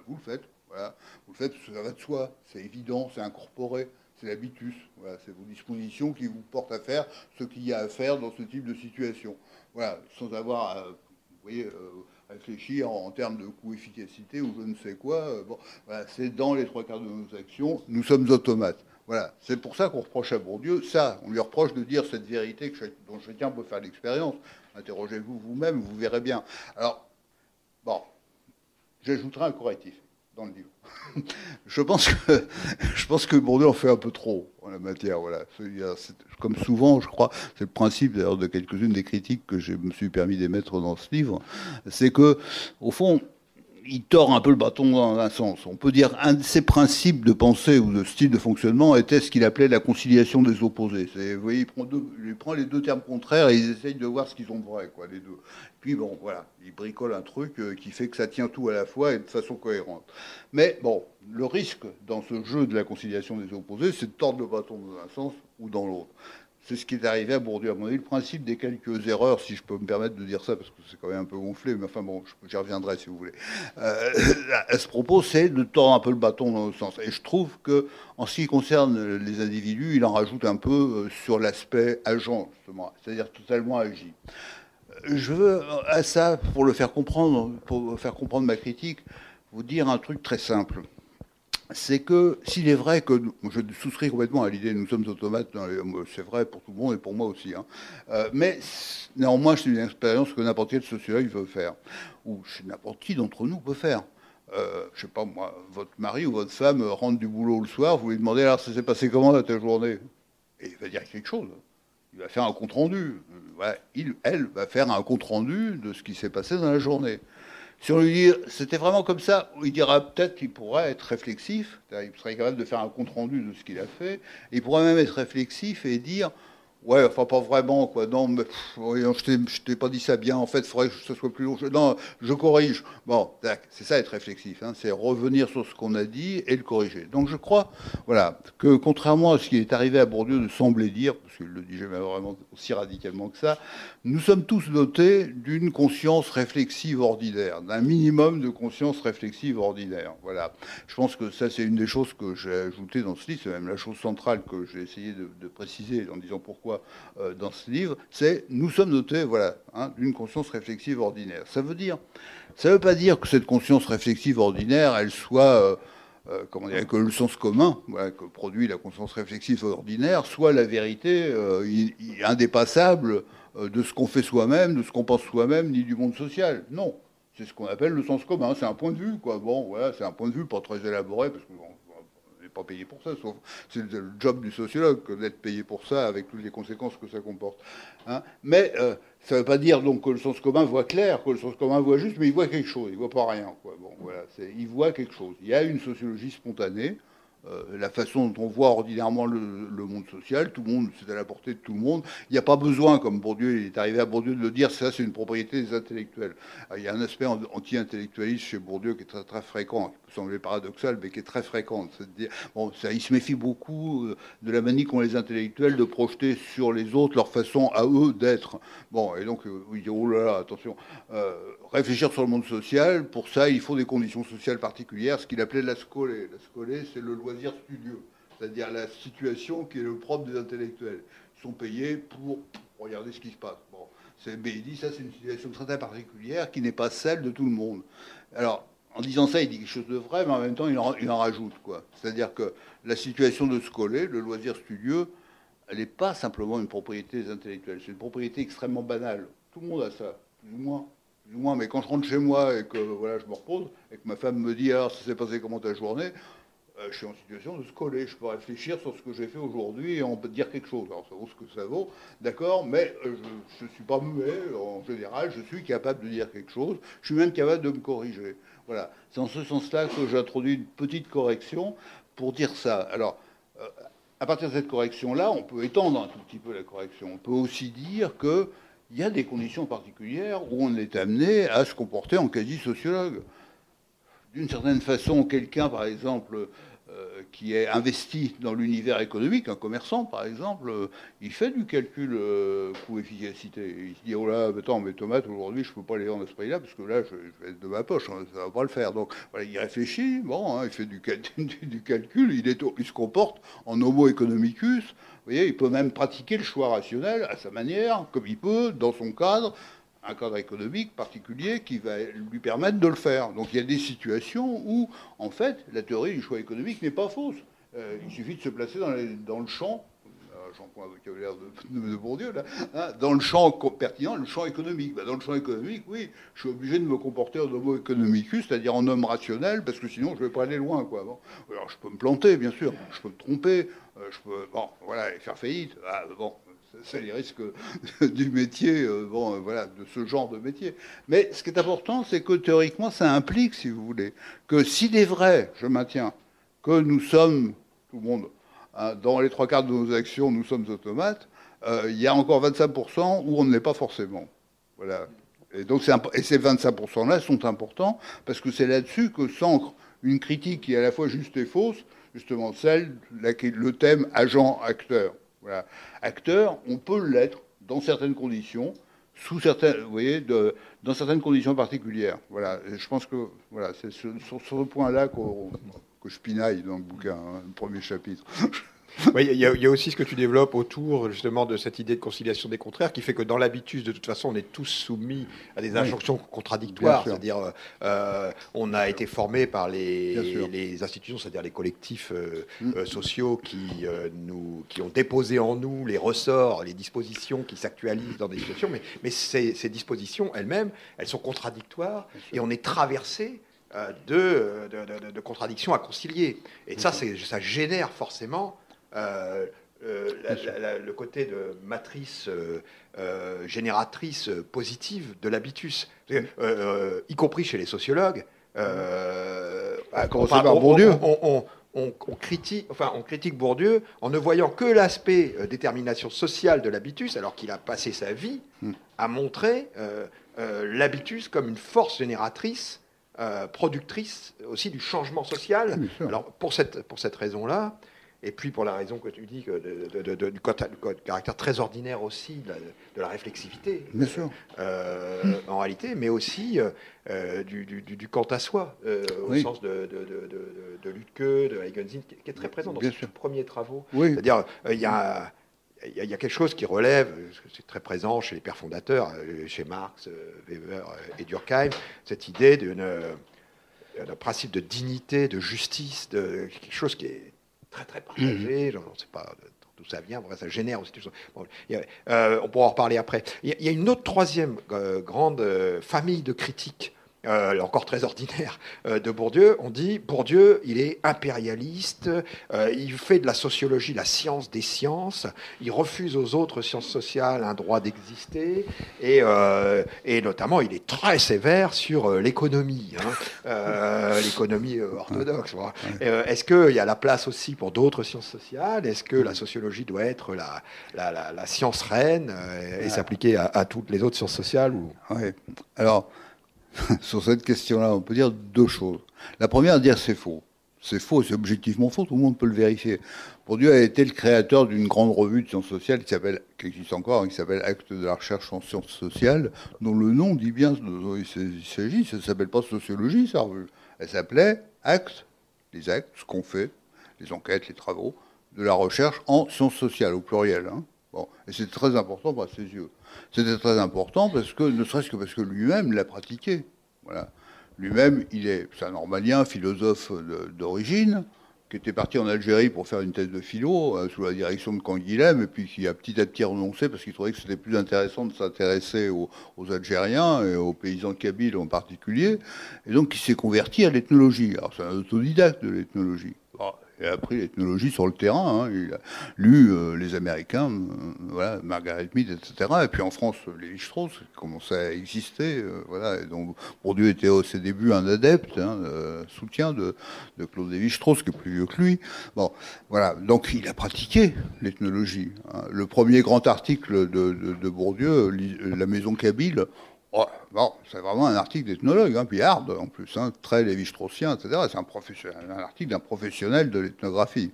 Vous le faites. Voilà. Vous le faites parce que ça va de soi. C'est évident, c'est incorporé. C'est l'habitus. Voilà. C'est vos dispositions qui vous portent à faire ce qu'il y a à faire dans ce type de situation. Voilà. Sans avoir à, vous voyez, réfléchir en termes de coût-efficacité ou je ne sais quoi. Bon, voilà. C'est dans les trois quarts de nos actions. Nous sommes automates. Voilà, c'est pour ça qu'on reproche à Bourdieu ça. On lui reproche de dire cette vérité dont chacun peut faire l'expérience. Interrogez-vous vous-même, vous verrez bien. Alors, bon, j'ajouterai un correctif. dans le livre. je pense que Bourdieu en fait un peu trop en la matière. Voilà. Comme souvent, je crois, c'est le principe d'ailleurs de quelques-unes des critiques que je me suis permis d'émettre dans ce livre, c'est que, au fond, il tord un peu le bâton dans un sens. On peut dire un de ses principes de pensée ou de style de fonctionnement était ce qu'il appelait la conciliation des opposés. Vous voyez, il prend les deux termes contraires et ils essayent de voir ce qu'ils ont de vrai, quoi, les deux. Puis bon, voilà, il bricole un truc qui fait que ça tient tout à la fois et de façon cohérente. Mais bon, le risque dans ce jeu de la conciliation des opposés, c'est de tordre le bâton dans un sens ou dans l'autre. C'est ce qui est arrivé à Bourdieu. À mon avis, le principe des quelques erreurs, si je peux me permettre de dire ça, parce que c'est quand même un peu gonflé, mais enfin bon, j'y reviendrai si vous voulez. À ce propos, c'est de tordre un peu le bâton dans l'autre sens. Et je trouve que, en ce qui concerne les individus, il en rajoute un peu sur l'aspect agent, justement, c'est-à-dire totalement agi. Je veux, à ça, pour faire comprendre ma critique, vous dire un truc très simple. C'est que s'il est vrai que je souscris complètement à l'idée nous sommes automates, c'est vrai pour tout le monde et pour moi aussi, hein. Mais néanmoins c'est une expérience que n'importe quel sociologue veut faire, ou n'importe qui d'entre nous peut faire. Je sais pas moi, votre mari ou votre femme rentre du boulot le soir, vous lui demandez alors ça s'est passé comment ta journée, et il va dire quelque chose. Il va faire un compte rendu. Voilà. Elle va faire un compte rendu de ce qui s'est passé dans la journée. Si on lui dit c'était vraiment comme ça, il dira peut-être qu'il pourrait être réflexif, il serait capable de faire un compte-rendu de ce qu'il a fait, et il pourrait même être réflexif et dire ouais, enfin pas vraiment, quoi, non, mais je t'ai pas dit ça bien, en fait, il faudrait que ça soit plus long, non, je corrige. Bon, c'est ça être réflexif, hein, c'est revenir sur ce qu'on a dit et le corriger. Donc je crois, voilà, que contrairement à ce qui est arrivé à Bourdieu de sembler dire, parce qu'il le dit jamais vraiment aussi radicalement que ça, nous sommes tous dotés d'une conscience réflexive ordinaire, d'un minimum de conscience réflexive ordinaire. Voilà. Je pense que ça, c'est une des choses que j'ai ajoutées dans ce livre, c'est même la chose centrale que j'ai essayé de préciser en disant pourquoi dans ce livre, c'est nous sommes dotés, voilà, hein, d'une conscience réflexive ordinaire. Ça veut pas dire que cette conscience réflexive ordinaire, elle soit comment dire, que le sens commun, voilà, que produit la conscience réflexive ordinaire, soit la vérité indépassable de ce qu'on fait soi-même, de ce qu'on pense soi-même, ni du monde social. Non, c'est ce qu'on appelle le sens commun. C'est un point de vue, quoi. Bon, voilà, c'est un point de vue pas très élaboré, parce que bon, on n'est pas payé pour ça, sauf c'est le job du sociologue d'être payé pour ça, avec toutes les conséquences que ça comporte. Hein. Mais ça ne veut pas dire donc que le sens commun voit clair, que le sens commun voit juste, mais il voit quelque chose, il ne voit pas rien, quoi. Bon, voilà, il voit quelque chose. Il y a une sociologie spontanée. La façon dont on voit ordinairement le monde social, tout le monde, c'est à la portée de tout le monde. Il n'y a pas besoin, comme Bourdieu, il est arrivé à Bourdieu de le dire, ça c'est une propriété des intellectuels. Alors, il y a un aspect anti-intellectualiste chez Bourdieu qui est très, très fréquent, qui peut sembler paradoxal, mais qui est très fréquent. C'est-à-dire, bon, il se méfie beaucoup de la manie qu'ont les intellectuels de projeter sur les autres leur façon à eux d'être. Bon, et donc, il dit, oh là là, attention, réfléchir sur le monde social, pour ça, il faut des conditions sociales particulières, ce qu'il appelait la scolée. La scolée, c'est le loisir studieux, c'est-à-dire la situation qui est le propre des intellectuels. Ils sont payés pour regarder ce qui se passe. Bon, mais il dit ça, c'est une situation très particulière qui n'est pas celle de tout le monde. Alors, en disant ça, il dit quelque chose de vrai, mais en même temps, il en rajoute, quoi. C'est-à-dire que la situation de scolée, le loisir studieux, elle n'est pas simplement une propriété des intellectuels, c'est une propriété extrêmement banale. Tout le monde a ça, plus ou moins. Mais quand je rentre chez moi et que voilà, je me repose, et que ma femme me dit alors ça s'est passé comment ta journée, je suis en situation de scoler. Je peux réfléchir sur ce que j'ai fait aujourd'hui et on peut dire quelque chose. Alors ça vaut ce que ça vaut, d'accord, mais je ne suis pas muet. En général, je suis capable de dire quelque chose. Je suis même capable de me corriger. Voilà. C'est en ce sens-là que j'introduis une petite correction pour dire ça. Alors, à partir de cette correction-là, on peut étendre un tout petit peu la correction. On peut aussi dire que il y a des conditions particulières où on est amené à se comporter en quasi-sociologue. D'une certaine façon, quelqu'un, par exemple, qui est investi dans l'univers économique, un commerçant, par exemple, il fait du calcul coût-efficacité. Il se dit, oh là, attends, mes tomates, aujourd'hui, je ne peux pas les vendre à ce prix-là, parce que là, je vais être de ma poche, hein, ça ne va pas le faire. Donc, voilà, il réfléchit, bon, hein, il fait du calcul, il se comporte en homo economicus. Vous voyez, il peut même pratiquer le choix rationnel à sa manière, comme il peut, dans son cadre, un cadre économique particulier qui va lui permettre de le faire. Donc il y a des situations où, en fait, la théorie du choix économique n'est pas fausse. Il suffit de se placer dans le champ, j'emploie un vocabulaire de Bourdieu, là, hein, dans le champ pertinent, le champ économique. Dans le champ économique, oui, je suis obligé de me comporter en homo economicus, c'est-à-dire en homme rationnel, parce que sinon je ne vais pas aller loin, quoi. Bon. Alors je peux me planter, bien sûr, je peux me tromper, je peux, bon, voilà, et faire faillite. Ah, bon, c'est les risques du métier, bon, voilà, de ce genre de métier. Mais ce qui est important, c'est que théoriquement, ça implique, si vous voulez, que s'il est vrai, je maintiens, que nous sommes, tout le monde, hein, dans les 3/4 de nos actions, nous sommes automates, il y a encore 25% où on ne l'est pas forcément. Voilà. Et donc, ces 25%-là sont importants, parce que c'est là-dessus que s'ancre une critique qui est à la fois juste et fausse, justement celle, le thème agent-acteur. Voilà. Acteur, on peut l'être dans certaines conditions, sous certaines, vous voyez, dans certaines conditions particulières. Voilà. Et je pense que voilà, c'est sur ce point-là que je pinaille dans le bouquin, hein, le premier chapitre. Oui, il y a aussi ce que tu développes autour justement de cette idée de conciliation des contraires qui fait que dans l'habitus, de toute façon, on est tous soumis à des injonctions contradictoires. C'est-à-dire, on a été formé par les institutions, c'est-à-dire les collectifs sociaux qui ont déposé en nous les ressorts, les dispositions qui s'actualisent dans des situations. Mais ces dispositions elles-mêmes, elles sont contradictoires et on est traversé de contradictions à concilier. Et ça génère forcément le côté de matrice génératrice positive de l'habitus, y compris chez les sociologues. À commencer par Bourdieu. On critique Bourdieu en ne voyant que l'aspect détermination sociale de l'habitus, alors qu'il a passé sa vie à montrer l'habitus comme une force génératrice, productrice aussi du changement social. Alors pour cette raison-là, et puis pour la raison que tu dis du caractère très ordinaire aussi de la réflexivité, bien sûr, en réalité, mais aussi du quant à soi, au sens de Lütke, de Huygens, qui est très présent dans ses premiers travaux. Oui. C'est-à-dire, il y a quelque chose qui relève, c'est très présent chez les pères fondateurs, chez Marx, Weber et Durkheim, cette idée d'un principe de dignité, de justice, de quelque chose qui est très très partagé. Je ne sais pas d'où ça vient, ça génère aussi. Bon, on pourra en reparler après. Il y a une autre troisième grande famille de critiques, encore très ordinaire, de Bourdieu. On dit Bourdieu, il est impérialiste, il fait de la sociologie la science des sciences, il refuse aux autres sciences sociales un droit d'exister, et notamment il est très sévère sur l'économie, l'économie orthodoxe. Voilà. Est-ce qu'il y a la place aussi pour d'autres sciences sociales? Est-ce que la sociologie doit être la science reine et s'appliquer à toutes les autres sciences sociales Oui. Alors, sur cette question-là, on peut dire deux choses. La première, dire c'est faux. C'est faux, c'est objectivement faux, tout le monde peut le vérifier. Bourdieu a été le créateur d'une grande revue de sciences sociales qui existe encore, qui s'appelle Actes de la recherche en sciences sociales, dont le nom dit bien de dont il s'agit. Ça ne s'appelle pas sociologie, sa revue. Elle s'appelait Actes, les actes, ce qu'on fait, les enquêtes, les travaux, de la recherche en sciences sociales, au pluriel. Hein. Bon. Et c'est très important à ses yeux. C'était très important parce que, ne serait-ce que parce que lui-même l'a pratiqué. Voilà. Lui-même, c'est un normalien, philosophe d'origine, qui était parti en Algérie pour faire une thèse de philo sous la direction de Canguilhem, et puis qui a petit à petit renoncé parce qu'il trouvait que c'était plus intéressant de s'intéresser aux Algériens et aux paysans kabyles en particulier, et donc il s'est converti à l'ethnologie. Alors c'est un autodidacte de l'ethnologie. Il a appris l'ethnologie sur le terrain, hein. Il a lu les Américains, voilà, Margaret Mead, etc. Et puis en France, Lévi-Strauss commençait à exister, voilà. Et donc Bourdieu était au ses débuts un adepte, soutien de Claude Lévi-Strauss, qui est plus vieux que lui. Bon, voilà. Donc il a pratiqué l'ethnologie. Hein. Le premier grand article de Bourdieu, La Maison Kabyle. Oh, bon, c'est vraiment un article d'ethnologue, puis hard en plus, très lévi-straussien, etc. C'est un article d'un professionnel de l'ethnographie.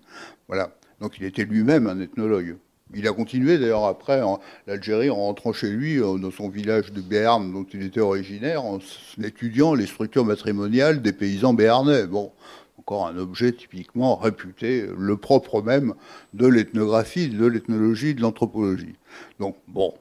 Voilà. Donc il était lui-même un ethnologue. Il a continué d'ailleurs après l'Algérie en rentrant chez lui, dans son village de Béarn, dont il était originaire, en étudiant les structures matrimoniales des paysans béarnais. Bon, encore un objet typiquement réputé, le propre même de l'ethnographie, de l'ethnologie, de l'anthropologie. Donc, bon,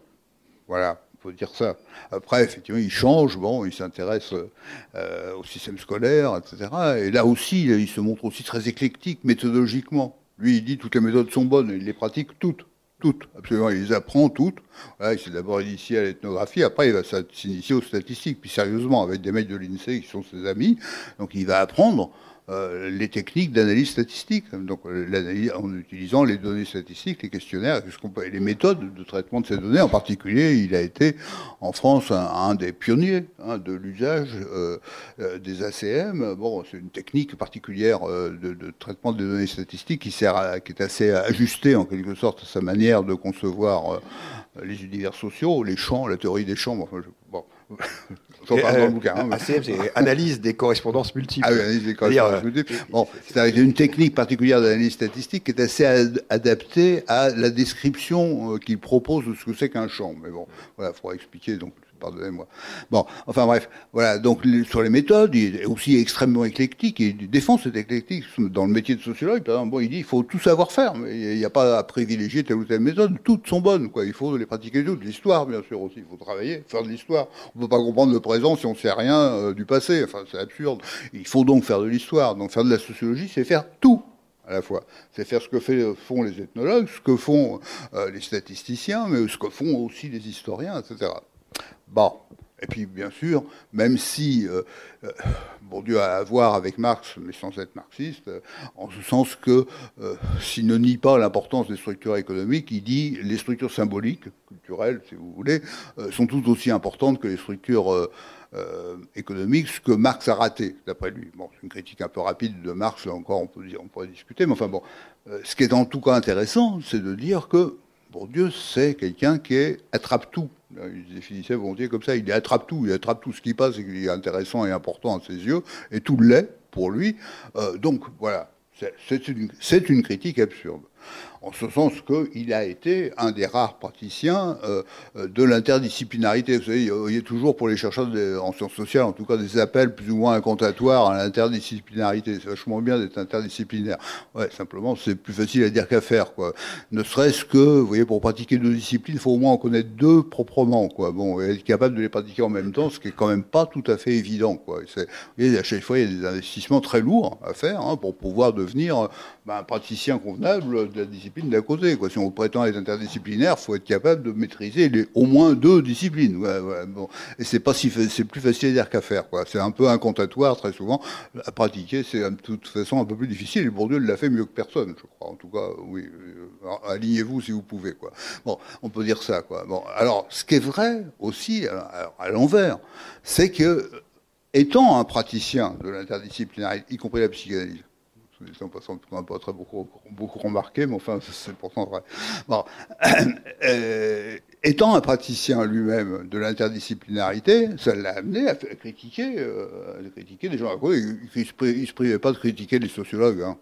voilà. Faut dire ça. Après, effectivement, il change, il s'intéresse au système scolaire, etc. Et là aussi, il se montre aussi très éclectique, méthodologiquement. Lui, il dit toutes les méthodes sont bonnes, et il les pratique toutes. Toutes, absolument. Il les apprend toutes. Voilà, il s'est d'abord initié à l'ethnographie, après il va s'initier aux statistiques, puis sérieusement, avec des mecs de l'INSEE qui sont ses amis. Donc il va apprendre les techniques d'analyse statistique, donc l'analyse en utilisant les données statistiques, les questionnaires, et les méthodes de traitement de ces données. En particulier, il a été en France un des pionniers de l'usage des ACM. Bon, c'est une technique particulière de traitement des données statistiques qui est assez ajustée en quelque sorte à sa manière de concevoir les univers sociaux, les champs, la théorie des champs. Enfin, bon. J'en parle dans le bouquin. Hein, ACM, c'est analyse des correspondances multiples. Ah oui, analyse des correspondances multiples. Bon, c'est une technique particulière d'analyse statistique qui est assez adaptée à la description qu'il propose de ce que c'est qu'un champ. Mais bon, voilà, il faudra expliquer, donc pardonnez-moi. Bon, enfin bref, voilà, donc sur les méthodes, il est aussi extrêmement éclectique, et il défend cette éclectisme dans le métier de sociologue. Par exemple, bon, il dit qu'il faut tout savoir faire, mais il n'y a pas à privilégier telle ou telle méthode, toutes sont bonnes, quoi. Il faut les pratiquer toutes. L'histoire, bien sûr, aussi, il faut travailler, faire de l'histoire. On ne peut pas comprendre le présent si on ne sait rien du passé, enfin, c'est absurde. Il faut donc faire de l'histoire. Donc faire de la sociologie, c'est faire tout à la fois. C'est faire ce que font les ethnologues, ce que font les statisticiens, mais ce que font aussi les historiens, etc. Bon, et puis bien sûr, même si Bourdieu a à voir avec Marx, mais sans être marxiste, en ce sens que s'il ne nie pas l'importance des structures économiques, il dit les structures symboliques, culturelles, si vous voulez, sont tout aussi importantes que les structures économiques, ce que Marx a raté, d'après lui. Bon, c'est une critique un peu rapide de Marx, là encore, on pourrait discuter, mais enfin bon, ce qui est en tout cas intéressant, c'est de dire que Bourdieu, c'est quelqu'un qui est attrape-tout. Il définissait volontiers comme ça, il attrape tout ce qui passe et qui est intéressant et important à ses yeux, et tout l'est pour lui. Donc voilà, c'est une critique absurde. En ce sens qu'il a été un des rares praticiens de l'interdisciplinarité. Vous savez, il y a toujours pour les chercheurs en sciences sociales, en tout cas, des appels plus ou moins incantatoires à l'interdisciplinarité. C'est vachement bien d'être interdisciplinaire. Ouais, simplement, c'est plus facile à dire qu'à faire, quoi. Ne serait-ce que, vous voyez, pour pratiquer deux disciplines, il faut au moins en connaître deux proprement, quoi. Bon, et être capable de les pratiquer en même temps, ce qui est quand même pas tout à fait évident, quoi. Vous voyez, à chaque fois, il y a des investissements très lourds à faire pour pouvoir devenir un praticien convenable de la discipline d'à côté, quoi. Si on prétend être interdisciplinaire, il faut être capable de maîtriser au moins deux disciplines. Ouais, bon. Et c'est plus facile à dire qu'à faire, quoi. C'est un peu incantatoire très souvent. À pratiquer, c'est de toute façon un peu plus difficile. Et Bourdieu l'a fait mieux que personne, je crois. En tout cas, oui. Alignez-vous si vous pouvez, quoi. Bon, on peut dire ça, quoi. Bon, alors, ce qui est vrai aussi, à l'envers, c'est que, étant un praticien de l'interdisciplinarité, y compris la psychanalyse, en passant, on n'a pas très beaucoup remarqué, mais enfin, c'est pourtant vrai. Bon. Étant un praticien lui-même de l'interdisciplinarité, ça l'a amené à critiquer des gens à côté. Il ne se privait pas de critiquer les sociologues. Hein.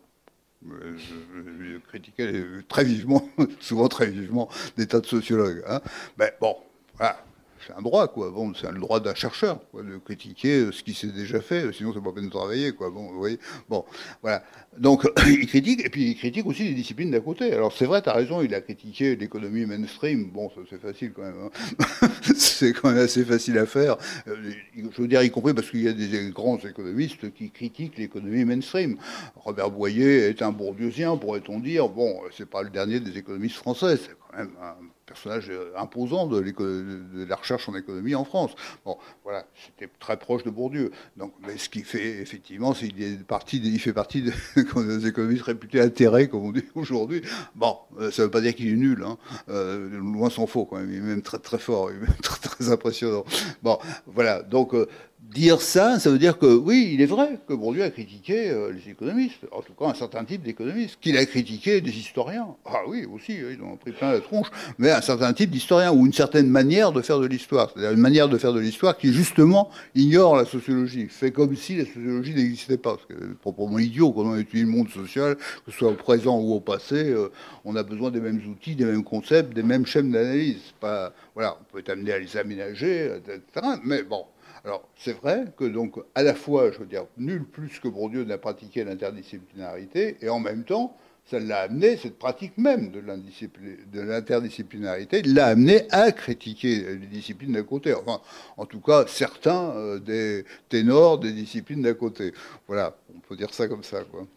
Je critiquais très vivement, souvent très vivement, des tas de sociologues. Hein. Mais bon, voilà. C'est un droit, quoi. Bon, c'est le droit d'un chercheur, quoi, de critiquer ce qui s'est déjà fait, sinon c'est pas peine de travailler, quoi. Bon, vous voyez. Bon, voilà. Donc, il critique, et puis il critique aussi les disciplines d'à côté. Alors, c'est vrai, t'as raison, il a critiqué l'économie mainstream. Bon, ça, c'est facile, quand même. Hein. C'est quand même assez facile à faire. Je veux dire, y compris parce qu'il y a des grands économistes qui critiquent l'économie mainstream. Robert Boyer est un bourdieusien, pourrait-on dire. Bon, c'est pas le dernier des économistes français, c'est quand même un personnage imposant de la recherche en économie en France. Bon, voilà, c'était très proche de Bourdieu. Donc, mais ce qu'il fait, effectivement, c'est qu'il il fait partie des économistes réputés atterrés, comme on dit aujourd'hui. Bon, ça ne veut pas dire qu'il est nul, hein. Loin s'en faut, quand même. Il est même très, très fort, il est même très, très impressionnant. Bon, voilà, donc... dire ça veut dire que, oui, il est vrai que Bourdieu a critiqué les économistes, en tout cas un certain type d'économistes, qu'il a critiqué des historiens. Ah oui, aussi, ils ont pris plein la tronche, mais un certain type d'historiens, ou une certaine manière de faire de l'histoire. C'est-à-dire une manière de faire de l'histoire qui, justement, ignore la sociologie, fait comme si la sociologie n'existait pas. Parce que c'est proprement idiot quand on étudie le monde social, que ce soit au présent ou au passé, on a besoin des mêmes outils, des mêmes concepts, des mêmes schèmes d'analyse. Pas, voilà, on peut être amené à les aménager, etc. Mais bon... Alors, c'est vrai que, donc, à la fois, je veux dire, nul plus que Bourdieu n'a pratiqué l'interdisciplinarité, et en même temps, ça l'a amené, cette pratique même de l'interdisciplinarité, l'a amené à critiquer les disciplines d'à côté. Enfin, en tout cas, certains des ténors des disciplines d'à côté. Voilà, on peut dire ça comme ça, quoi.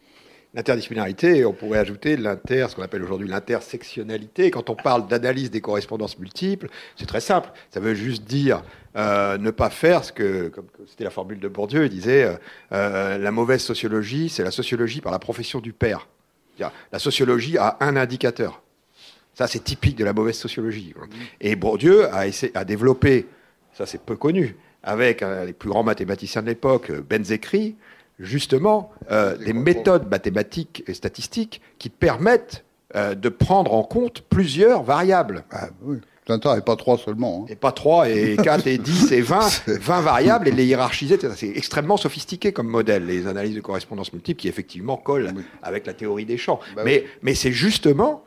L'interdisciplinarité, on pourrait ajouter ce qu'on appelle aujourd'hui l'intersectionnalité. Quand on parle d'analyse des correspondances multiples, c'est très simple. Ça veut juste dire ne pas faire ce que, comme c'était la formule de Bourdieu, il disait la mauvaise sociologie, c'est la sociologie par la profession du père. La sociologie a un indicateur. Ça, c'est typique de la mauvaise sociologie. Et Bourdieu a développé, ça c'est peu connu, avec les plus grands mathématiciens de l'époque, Benzekri, justement, des méthodes mathématiques et statistiques qui permettent de prendre en compte plusieurs variables. Ah, oui. Et pas 3 seulement. Hein. Et pas 3, et 4, et 10, et 20 variables, et les hiérarchiser. C'est extrêmement sophistiqué comme modèle, les analyses de correspondance multiple, qui effectivement collent avec la théorie des champs. Bah, mais c'est justement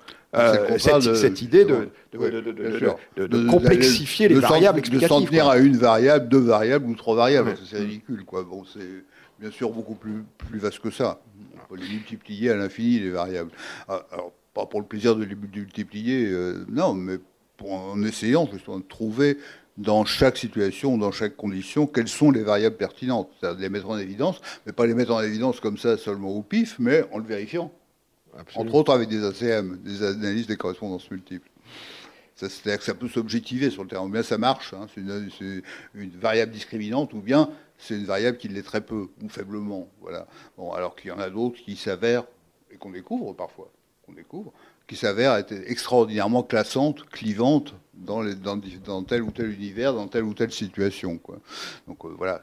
cette idée de complexifier les variables explicatives. De s'en tenir à une variable, 2 variables ou 3 variables, c'est ridicule. Quoi. Bon, c'est bien sûr beaucoup plus vaste que ça. On peut les multiplier à l'infini, les variables. Alors, pas pour le plaisir de les multiplier, non, mais en essayant justement de trouver dans chaque situation, dans chaque condition, quelles sont les variables pertinentes. C'est-à-dire de les mettre en évidence, mais pas les mettre en évidence comme ça seulement au pif, mais en le vérifiant. Absolument. Entre autres avec des ACM, des analyses des correspondances multiples. C'est-à-dire que ça peut s'objectiver sur le terrain. Ou bien ça marche, hein, c'est une variable discriminante, ou bien c'est une variable qui l'est très peu, ou faiblement. Voilà. Bon, alors qu'il y en a d'autres qui s'avèrent, et qu'on découvre parfois, qui s'avèrent être extraordinairement classantes, clivantes dans tel ou tel univers, dans telle ou telle situation. Quoi. Donc voilà,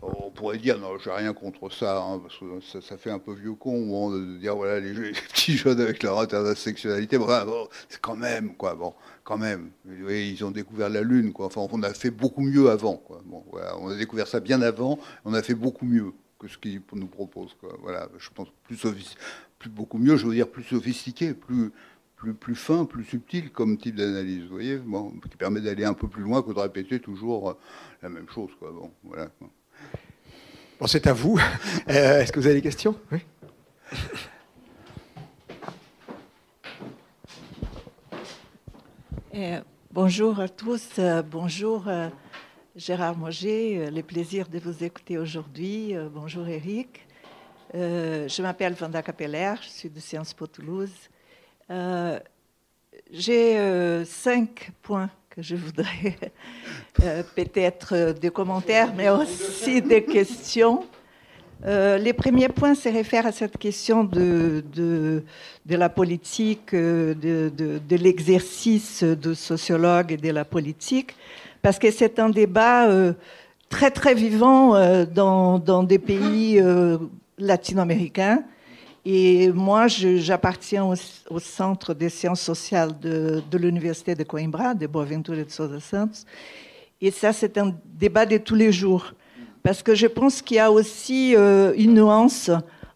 on pourrait dire, non, je n'ai rien contre ça, hein, parce que ça fait un peu vieux con, de dire, voilà, les petits jeunes avec leur intersectionnalité, bon, c'est quand même, quoi, bon, quand même. Vous voyez, ils ont découvert la Lune, quoi. Enfin, on a fait beaucoup mieux avant, quoi. Bon, voilà, on a découvert ça bien avant, on a fait beaucoup mieux que ce qu'ils nous proposent, quoi. Voilà, je pense beaucoup mieux, je veux dire plus sophistiqué, plus fin, plus subtil comme type d'analyse, vous voyez, bon, qui permet d'aller un peu plus loin que de répéter toujours la même chose, quoi. Bon, voilà. Bon, c'est à vous. Est-ce que vous avez des questions? Oui. Bonjour à tous. Bonjour Gérard Moget. Le plaisir de vous écouter aujourd'hui. Bonjour Eric. Je m'appelle Vanda Capeller, je suis de Sciences Po Toulouse. J'ai 5 points que je voudrais peut-être des commentaires, mais aussi des questions. Les premiers points se réfèrent à cette question de la politique, de l'exercice de sociologue et de la politique, parce que c'est un débat très très vivant dans des pays latino-américains. Et moi, j'appartiens au Centre des sciences sociales de l'Université de Coimbra, de Boaventura de Sousa Santos. Et ça, c'est un débat de tous les jours. Parce que je pense qu'il y a aussi une nuance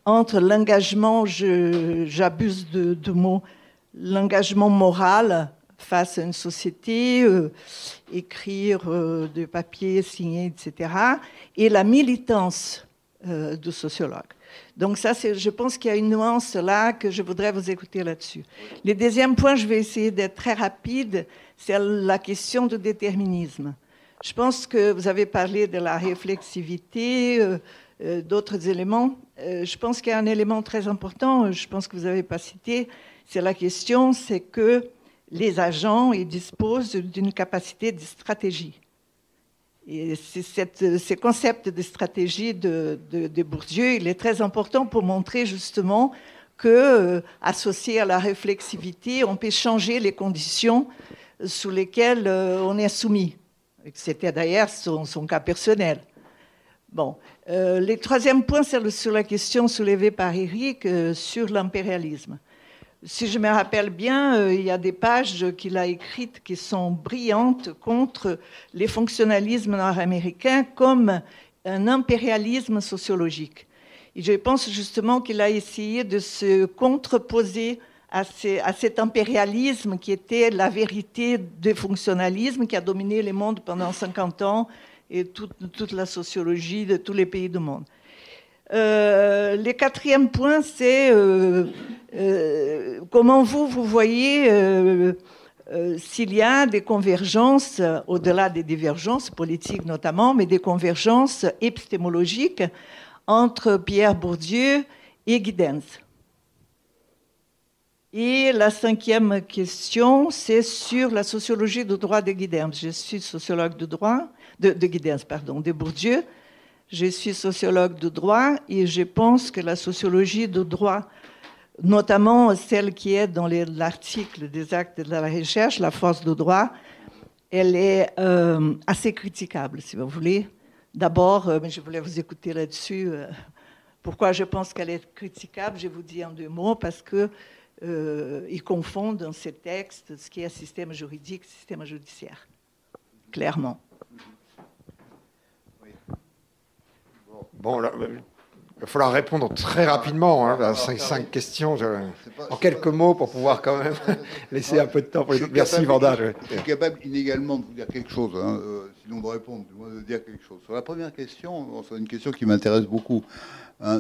entre l'engagement, j'abuse de mots, l'engagement moral face à une société, écrire des papiers, signer, etc., et la militance de sociologue. Donc ça, je pense qu'il y a une nuance là que je voudrais vous écouter là-dessus. Le deuxième point, je vais essayer d'être très rapide, c'est la question du déterminisme. Je pense que vous avez parlé de la réflexivité, d'autres éléments. Je pense qu'il y a un élément très important, je pense que vous n'avez pas cité, c'est la question, c'est que les agents ils disposent d'une capacité de stratégie. Et ce concept de stratégie de Bourdieu, il est très important pour montrer justement que, associé à la réflexivité, on peut changer les conditions sous lesquelles on est soumis. C'était d'ailleurs son cas personnel. Bon, le troisième point, c'est sur la question soulevée par Eric sur l'impérialisme. Si je me rappelle bien, il y a des pages qu'il a écrites qui sont brillantes contre les fonctionnalismes nord-américains comme un impérialisme sociologique. Et je pense justement qu'il a essayé de se contreposer à cet impérialisme qui était la vérité du fonctionnalisme qui a dominé le monde pendant 50 ans et toute la sociologie de tous les pays du monde. Le quatrième point, c'est comment vous voyez s'il y a des convergences, au-delà des divergences politiques notamment, mais des convergences épistémologiques entre Pierre Bourdieu et Giddens. Et la cinquième question, c'est sur la sociologie du droit de Giddens. Je suis sociologue de droit, de Giddens, pardon, de Bourdieu. Je suis sociologue de droit et je pense que la sociologie du droit, notamment celle qui est dans l'article des actes de la recherche, la force du droit, elle est assez critiquable, si vous voulez. D'abord, je voulais vous écouter là-dessus. Pourquoi je pense qu'elle est critiquable? Je vous dis en 2 mots, parce que ils confondent dans ces textes ce qui est système juridique, système judiciaire, clairement. Bon, là, il va falloir répondre très rapidement à 5 questions, en quelques mots, pour pouvoir quand même laisser un peu de temps pour les autres. Merci, Vanda. Je suis capable inégalement de vous dire quelque chose, sinon de répondre, du moins de dire quelque chose. Sur la première question, c'est une question qui m'intéresse beaucoup.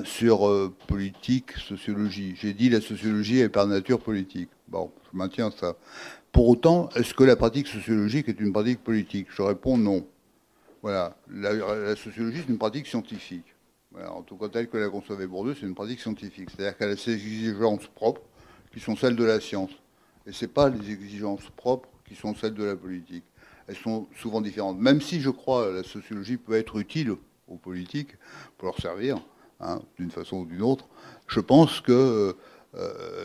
Sur politique, sociologie. J'ai dit la sociologie est par nature politique. Bon, je maintiens ça. Pour autant, est-ce que la pratique sociologique est une pratique politique? Je réponds non. Voilà, la sociologie c'est une pratique scientifique. Voilà, en tout cas, telle que l'a concevée Bourdieu, c'est une pratique scientifique. C'est-à-dire qu'elle a ses exigences propres qui sont celles de la science. Et ce n'est pas les exigences propres qui sont celles de la politique. Elles sont souvent différentes. Même si, je crois, la sociologie peut être utile aux politiques pour leur servir, d'une façon ou d'une autre, je pense que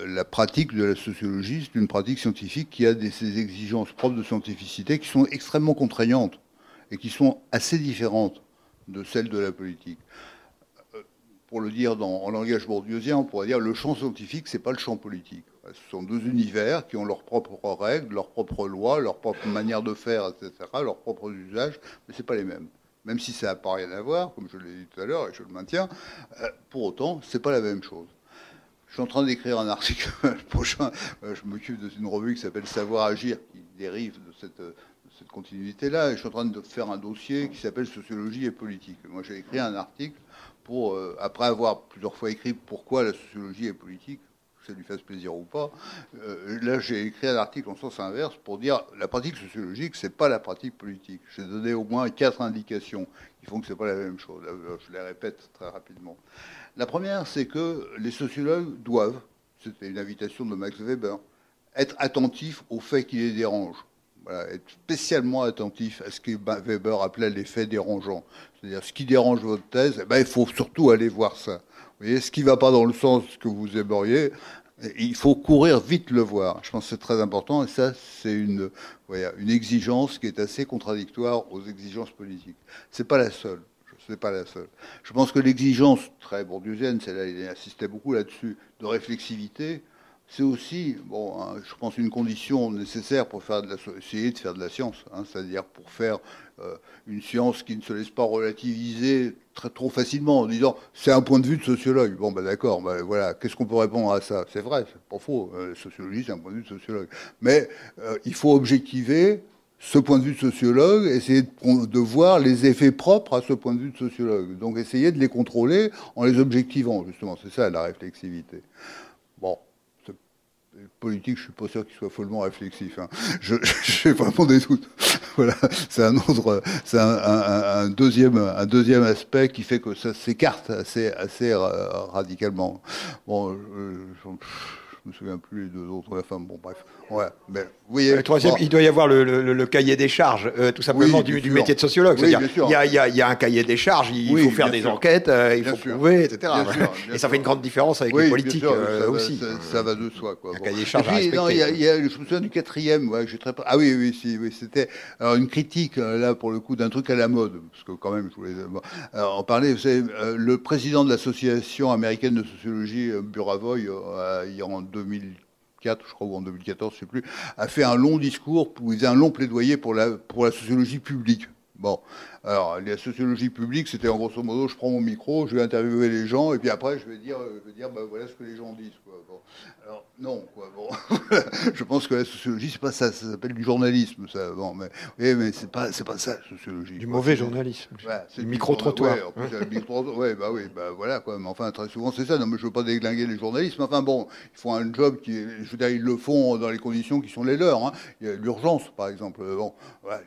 la pratique de la sociologie, c'est une pratique scientifique qui a ces exigences propres de scientificité qui sont extrêmement contraignantes et qui sont assez différentes de celles de la politique. Pour le dire en langage bourdieusien, on pourrait dire le champ scientifique, c'est pas le champ politique. Ce sont 2 univers qui ont leurs propres règles, leurs propres lois, leurs propres manières de faire, etc., leurs propres usages, mais c'est pas les mêmes. Même si ça n'a pas rien à voir, comme je l'ai dit tout à l'heure, et je le maintiens, pour autant, c'est pas la même chose. Je suis en train d'écrire un article prochain, je m'occupe d'une revue qui s'appelle Savoir Agir, qui dérive de cette continuité-là, et je suis en train de faire un dossier qui s'appelle Sociologie et politique. Moi, j'ai écrit un article pour, après avoir plusieurs fois écrit pourquoi la sociologie est politique, que ça lui fasse plaisir ou pas, là j'ai écrit un article en sens inverse pour dire la pratique sociologique, c'est pas la pratique politique. J'ai donné au moins 4 indications qui font que c'est pas la même chose. Je les répète très rapidement. La première, c'est que les sociologues doivent, c'était une invitation de Max Weber, être attentifs aux faits qui les dérangent. Voilà, être spécialement attentif à ce que Weber appelait les faits dérangeants. C'est-à-dire, ce qui dérange votre thèse, il faut surtout aller voir ça. Vous voyez, ce qui ne va pas dans le sens que vous aimeriez, il faut courir vite le voir. Je pense que c'est très important, et ça, c'est une exigence qui est assez contradictoire aux exigences politiques. C'est pas la seule. C'est pas la seule. Je pense que l'exigence très bourdieusienne, celle-là, il insistait beaucoup là-dessus, de réflexivité, c'est aussi, je pense, une condition nécessaire pour essayer de faire de la science, c'est-à-dire pour faire une science qui ne se laisse pas relativiser trop facilement en disant c'est un point de vue de sociologue. Bon, d'accord, voilà, qu'est-ce qu'on peut répondre à ça? C'est vrai, c'est pas faux, la sociologie, c'est un point de vue de sociologue. Mais il faut objectiver ce point de vue de sociologue, essayer de voir les effets propres à ce point de vue de sociologue. Donc essayer de les contrôler en les objectivant, justement. C'est ça, la réflexivité. Bon. Politique, je suis pas sûr qu'il soit follement réflexif. J'ai vraiment des doutes. Voilà, c'est un deuxième aspect qui fait que ça s'écarte assez radicalement. Bon, je me souviens plus des 2 autres. Enfin, bon, bref. Ouais, mais, vous voyez, le troisième, il doit y avoir le cahier des charges, tout simplement, oui, du métier de sociologue. Oui, c'est-à-dire, il y a un cahier des charges, il faut faire des enquêtes, il faut prouver, etc. Et ça fait une grande différence avec les politiques aussi. Ça va de soi, quoi. Un cahier des charges. Et puis, non, je me souviens du 4e. Ouais, ah oui, c'était une critique, là, pour le coup, d'un truc à la mode. Parce que, quand même, je voulais en parler. Vous savez, le président de l'Association américaine de sociologie, Buravoy, en 2004, je crois, ou en 2014, je ne sais plus, a fait un long discours, il faisait un long plaidoyer pour la sociologie publique. Bon, alors, la sociologie publique, c'était en grosso modo, je prends mon micro, je vais interviewer les gens, et puis après, je vais dire voilà ce que les gens disent, quoi. Bon. Alors, non, quoi. Bon. Je pense que la sociologie, c'est pas ça s'appelle du journalisme, ça. Bon, mais c'est pas ça, la sociologie. Du mauvais journalisme. Ouais, c'est du micro-trottoir. Oui, voilà, quoi. Mais enfin, très souvent, c'est ça. Non, mais je veux pas déglinguer les journalistes, mais enfin, bon, ils font un job je veux dire, ils le font dans les conditions qui sont les leurs, Il y a l'urgence, par exemple. Bon, voilà,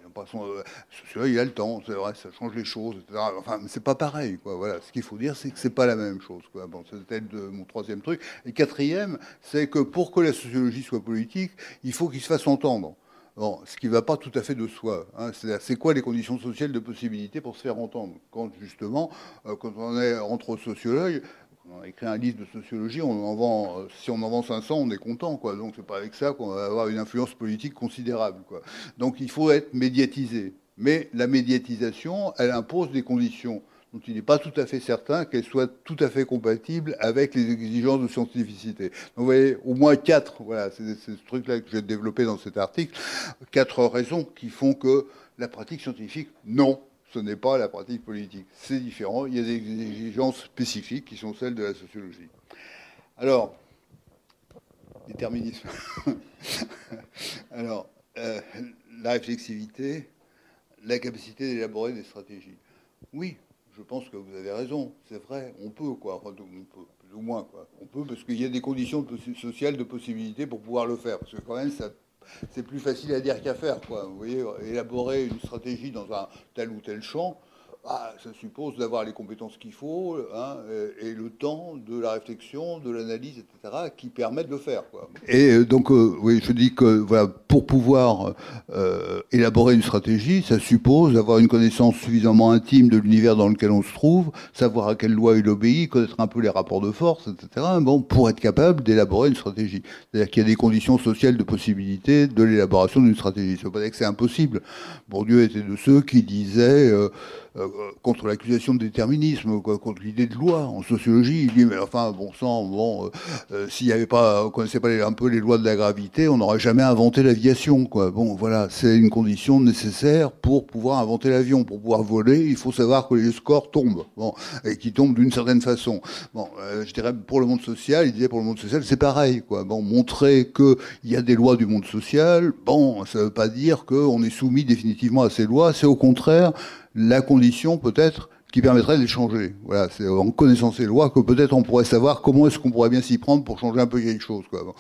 sociologue, y a le temps, c'est vrai, ça change les choses, etc. Enfin, c'est pas pareil, quoi. Voilà. Ce qu'il faut dire, c'est que c'est pas la même chose, quoi. Bon, c'était mon troisième truc. Et quatrième, c'est que pour que la sociologie soit politique, il faut qu'il se fasse entendre. Bon, ce qui ne va pas tout à fait de soi. Hein. C'est quoi les conditions sociales de possibilité pour se faire entendre? Quand, justement, quand on est entre sociologues, on a écrit un livre de sociologie, si on en vend 500, on est content, quoi. Donc, c'est pas avec ça qu'on va avoir une influence politique considérable, quoi. Donc, il faut être médiatisé. Mais la médiatisation, elle impose des conditions dont il n'est pas tout à fait certain qu'elles soient tout à fait compatibles avec les exigences de scientificité. Donc, vous voyez, au moins 4, voilà, c'est ce truc-là que j'ai développé dans cet article, 4 raisons qui font que la pratique scientifique, non, ce n'est pas la pratique politique. C'est différent, il y a des exigences spécifiques qui sont celles de la sociologie. Alors, déterminisme. Alors, la réflexivité, la capacité d'élaborer des stratégies. Oui, je pense que vous avez raison, c'est vrai, on peut, quoi, enfin, on peut, plus ou moins, quoi. On peut parce qu'il y a des conditions sociales de possibilité pour pouvoir le faire, parce que quand même, c'est plus facile à dire qu'à faire, quoi. Vous voyez, élaborer une stratégie dans un tel ou tel champ, ça suppose d'avoir les compétences qu'il faut, hein, et le temps de la réflexion, de l'analyse, etc., qui permettent de le faire, quoi. Et donc, oui, je dis que voilà, pour pouvoir élaborer une stratégie, ça suppose d'avoir une connaissance suffisamment intime de l'univers dans lequel on se trouve, savoir à quelle loi il obéit, connaître un peu les rapports de force, etc., bon, pour être capable d'élaborer une stratégie. C'est-à-dire qu'il y a des conditions sociales de possibilité de l'élaboration d'une stratégie. Ça ne veut pas dire que c'est impossible. Bourdieu était de ceux qui disaient... contre l'accusation de déterminisme, quoi, contre l'idée de loi en sociologie, il dit mais enfin bon sang, bon, s'il y avait pas, on connaissait pas un peu les lois de la gravité, on n'aurait jamais inventé l'aviation, quoi. Bon, voilà, c'est une condition nécessaire pour pouvoir inventer l'avion, pour pouvoir voler, il faut savoir que les scores tombent, bon, et qu'ils tombent d'une certaine façon. Bon, je dirais pour le monde social, il disait pour le monde social, c'est pareil, quoi. Bon, montrer que il y a des lois du monde social, bon, ça veut pas dire qu'on est soumis définitivement à ces lois, c'est au contraire la condition peut-être qui permettrait de les changer. Voilà, c'est en connaissant ces lois que peut-être on pourrait savoir comment est-ce qu'on pourrait bien s'y prendre pour changer un peu quelque chose, quoi. Bon,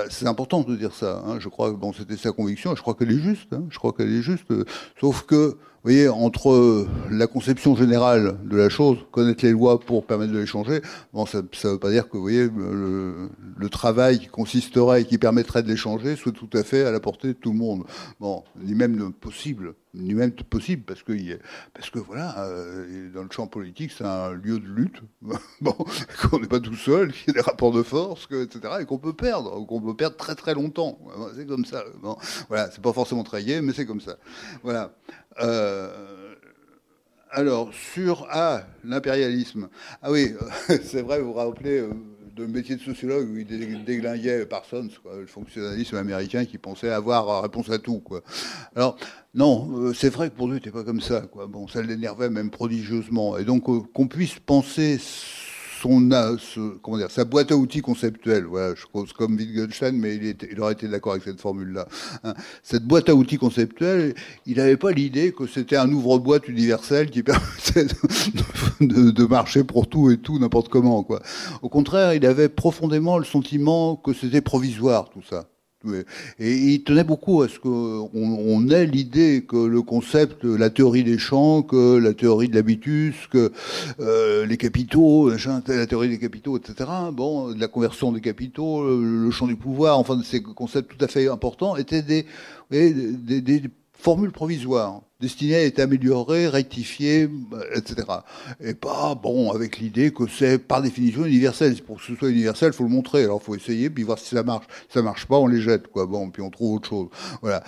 c'est important de dire ça, hein. Je crois que bon, c'était sa conviction, et je crois qu'elle est juste, hein. Je crois qu'elle est juste, sauf que vous voyez, entre la conception générale de la chose, connaître les lois pour permettre de les changer, bon, ça ne veut pas dire que, vous voyez, le travail qui consisterait et qui permettrait de les changer soit tout à fait à la portée de tout le monde. Bon, ni même possible, parce que voilà, dans le champ politique, c'est un lieu de lutte, bon, qu'on n'est pas tout seul, qu'il y a des rapports de force, etc., et qu'on peut perdre très très longtemps. C'est comme ça. Bon, voilà, c'est pas forcément très gai, mais c'est comme ça. Voilà. Alors, sur l'impérialisme. Ah oui, c'est vrai, vous vous rappelez de métier de sociologue où il déglinguait Parsons, quoi, le fonctionnalisme américain qui pensait avoir réponse à tout, quoi. Alors, non, c'est vrai que pour lui, c'était pas comme ça, quoi. Bon, ça l'énervait même prodigieusement. Et donc, qu'on puisse penser sa boîte à outils conceptuelle, voilà, je pense comme Wittgenstein, mais il aurait été d'accord avec cette formule-là. Hein. Cette boîte à outils conceptuelle, il n'avait pas l'idée que c'était un ouvre-boîte universel qui permettait de marcher pour tout et tout, n'importe comment, quoi. Au contraire, il avait profondément le sentiment que c'était provisoire, tout ça. Et il tenait beaucoup à ce qu'on ait l'idée que le concept, la théorie des champs, que la théorie de l'habitus, que les capitaux, la théorie des capitaux, etc., bon, de la conversion des capitaux, le champ du pouvoir, enfin, ces concepts tout à fait importants, étaient des formules provisoires, destinées à être améliorées, rectifiées, etc. Et pas, bon, avec l'idée que c'est par définition universel. Pour que ce soit universel, il faut le montrer. Alors, il faut essayer, puis voir si ça marche. Si ça marche pas, on les jette, quoi. Bon, puis on trouve autre chose. Voilà.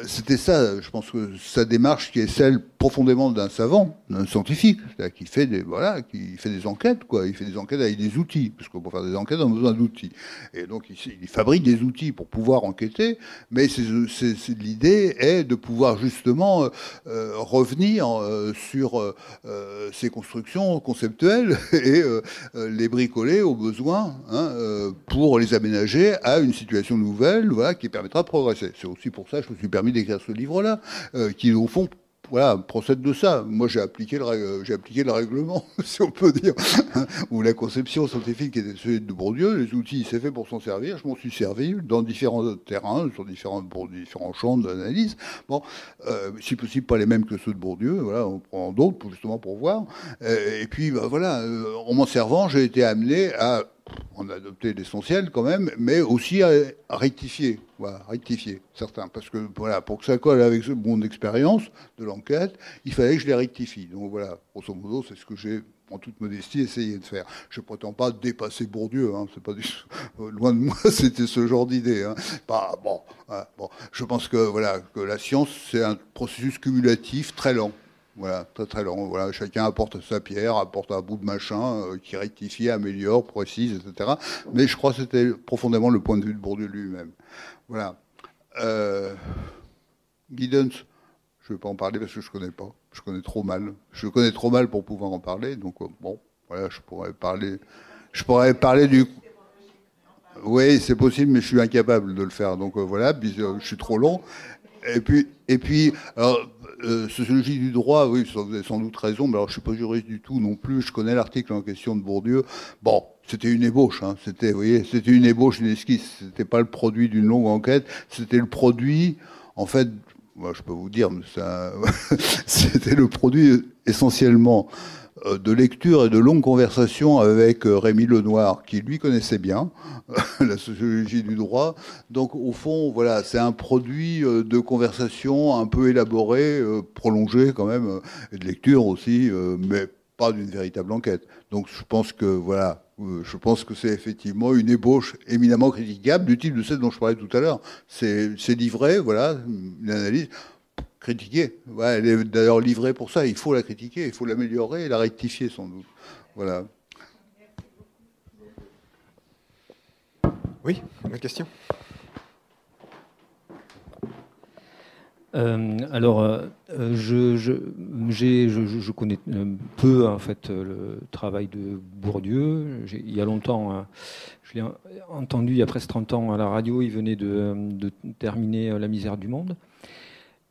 C'était ça, je pense que sa démarche qui est celle profondément d'un savant, d'un scientifique, c'est-à-dire qui fait des enquêtes, quoi. Il fait des enquêtes avec des outils, parce que pour faire des enquêtes, on a besoin d'outils. Et donc, il fabrique des outils pour pouvoir enquêter, mais l'idée est de pouvoir justement revenir sur ces constructions conceptuelles et les bricoler au besoin, hein, pour les aménager à une situation nouvelle, voilà, qui permettra de progresser. C'est aussi pour ça que je me suis permis d'écrire ce livre-là, qui au fond voilà, procède de ça. Moi, j'ai appliqué le règlement, si on peut dire, ou la conception scientifique qui était celui de Bourdieu. Les outils, c'est fait pour s'en servir. Je m'en suis servi dans différents terrains, pour différents champs d'analyse. Bon, si possible, pas les mêmes que ceux de Bourdieu. Voilà, on prend d'autres justement pour voir. Et puis, bah, voilà, en m'en servant, j'ai été amené à on a adopté l'essentiel quand même, mais aussi à rectifier, voilà, rectifier certains, parce que voilà, pour que ça colle avec mon expérience de l'enquête, il fallait que je les rectifie. Donc voilà, grosso modo, c'est ce que j'ai, en toute modestie, essayé de faire. Je ne prétends pas dépasser Bourdieu, hein, c'est pas loin de moi, c'était ce genre d'idée. Hein. Bon, je pense que voilà, que la science, c'est un processus cumulatif très lent. Voilà, très très long. Voilà, chacun apporte sa pierre, apporte un bout de machin qui rectifie, améliore, précise, etc. Mais je crois que c'était profondément le point de vue de Bourdieu lui-même. Voilà. Giddens, je ne vais pas en parler parce que je ne connais pas. Je connais trop mal. Je connais trop mal pour pouvoir en parler. Donc bon, voilà, je pourrais parler du. Oui, c'est possible, mais je suis incapable de le faire. Donc voilà, je suis trop long. Et puis, alors, sociologie du droit, oui, vous avez sans doute raison, mais alors je ne suis pas juriste du tout non plus. Je connais l'article en question de Bourdieu. Bon, c'était une ébauche, hein. C'était une ébauche, une esquisse. C'était pas le produit d'une longue enquête. C'était le produit, en fait, moi, je peux vous dire, mais ça, c'était le produit essentiellement de lecture et de longues conversations avec Rémi Lenoir, qui lui connaissait bien la sociologie du droit. Donc, au fond, voilà, c'est un produit de conversation un peu élaboré, prolongé quand même, et de lecture aussi, mais pas d'une véritable enquête. Donc, je pense que c'est effectivement une ébauche éminemment critiquable, du type de celle dont je parlais tout à l'heure. C'est livré, voilà, une analyse. Critiquer. Ouais, elle est d'ailleurs livrée pour ça. Il faut la critiquer, il faut l'améliorer et la rectifier sans doute. Voilà. Oui, une question. Je connais peu en fait le travail de Bourdieu. Il y a longtemps, je l'ai entendu il y a presque 30 ans à la radio. Il venait de terminer La misère du monde.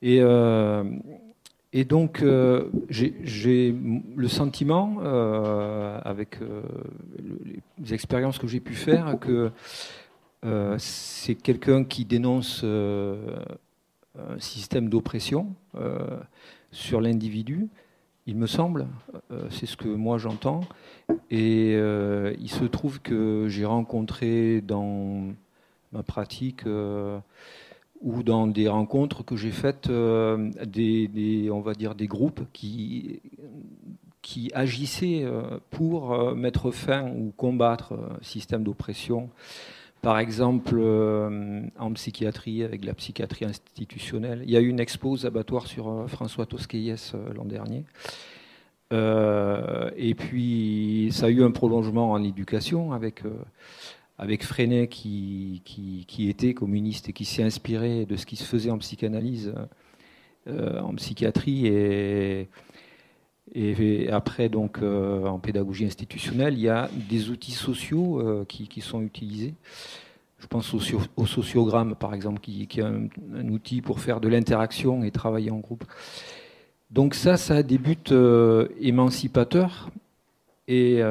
Et donc, j'ai le sentiment, avec les expériences que j'ai pu faire, que c'est quelqu'un qui dénonce un système d'oppression sur l'individu, il me semble. C'est ce que moi j'entends. Et il se trouve que j'ai rencontré dans ma pratique... ou dans des rencontres que j'ai faites, on va dire des groupes qui agissaient pour mettre fin ou combattre un système d'oppression. Par exemple, en psychiatrie, avec la psychiatrie institutionnelle. Il y a eu une expo aux abattoirs sur François Tosquelles l'an dernier. Et puis, ça a eu un prolongement en éducation avec Freinet qui était communiste et qui s'est inspiré de ce qui se faisait en psychanalyse, en psychiatrie et après donc en pédagogie institutionnelle, il y a des outils sociaux qui sont utilisés. Je pense au sociogramme par exemple, qui est un outil pour faire de l'interaction et travailler en groupe. Donc ça a des buts émancipateurs et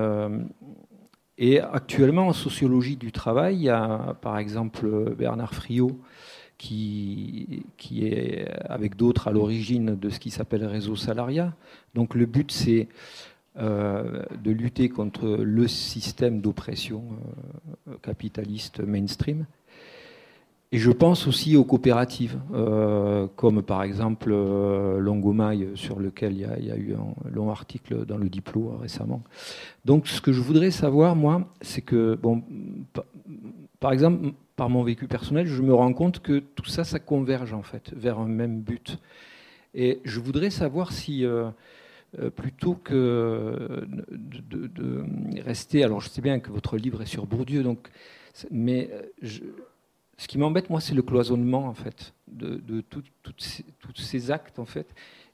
actuellement, en sociologie du travail, il y a par exemple Bernard Friot qui est avec d'autres à l'origine de ce qui s'appelle Réseau Salariat. Donc le but, c'est de lutter contre le système d'oppression capitaliste mainstream. Et je pense aussi aux coopératives, comme par exemple Longomaille, sur lequel il y a eu un long article dans le Diplo récemment. Donc ce que je voudrais savoir, moi, c'est que, bon, par exemple, par mon vécu personnel, je me rends compte que tout ça, ça converge en fait vers un même but. Et je voudrais savoir si, plutôt que de rester... Alors je sais bien que votre livre est sur Bourdieu, donc, mais... Ce qui m'embête, moi, c'est le cloisonnement, en fait, de tous ces actes, en fait.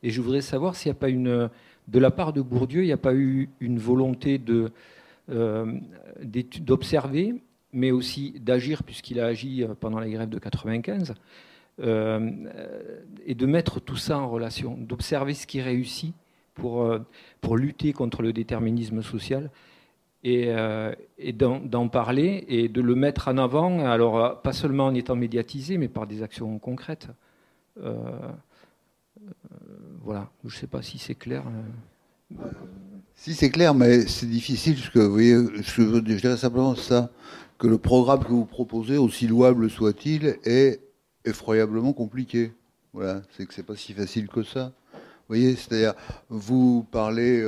Et je voudrais savoir s'il n'y a pas de la part de Bourdieu, il n'y a pas eu une volonté d'observer, mais aussi d'agir, puisqu'il a agi pendant la grève de 95, et de mettre tout ça en relation, d'observer ce qui réussit pour lutter contre le déterminisme social et d'en parler et de le mettre en avant, alors pas seulement en étant médiatisé, mais par des actions concrètes. Voilà, je ne sais pas si c'est clair. Si c'est clair, mais c'est difficile, parce que vous voyez, je dirais simplement ça, que le programme que vous proposez, aussi louable soit-il, est effroyablement compliqué. Voilà, c'est que c'est pas si facile que ça. Vous voyez, c'est-à-dire, vous parlez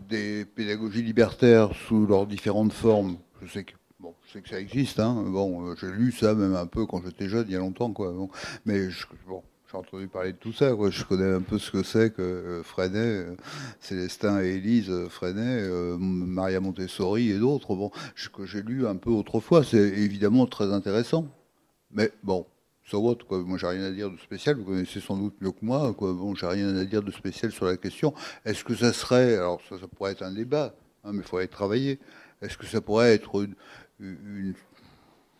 des pédagogies libertaires sous leurs différentes formes. Je sais que ça existe, hein. Bon, j'ai lu ça même un peu quand j'étais jeune, il y a longtemps, quoi. Bon, mais j'ai entendu parler de tout ça, quoi. Je connais un peu ce que c'est que Freinet, Célestin et Élise Freinet, Maria Montessori et d'autres. Bon, que j'ai lu un peu autrefois, c'est évidemment très intéressant. Mais bon, so what, quoi. Moi, j'ai rien à dire de spécial. Vous connaissez sans doute mieux que moi, quoi. Bon, j'ai rien à dire de spécial sur la question. Est-ce que ça serait, alors ça pourrait être un débat, hein, mais il faudrait travailler. Est-ce que ça pourrait être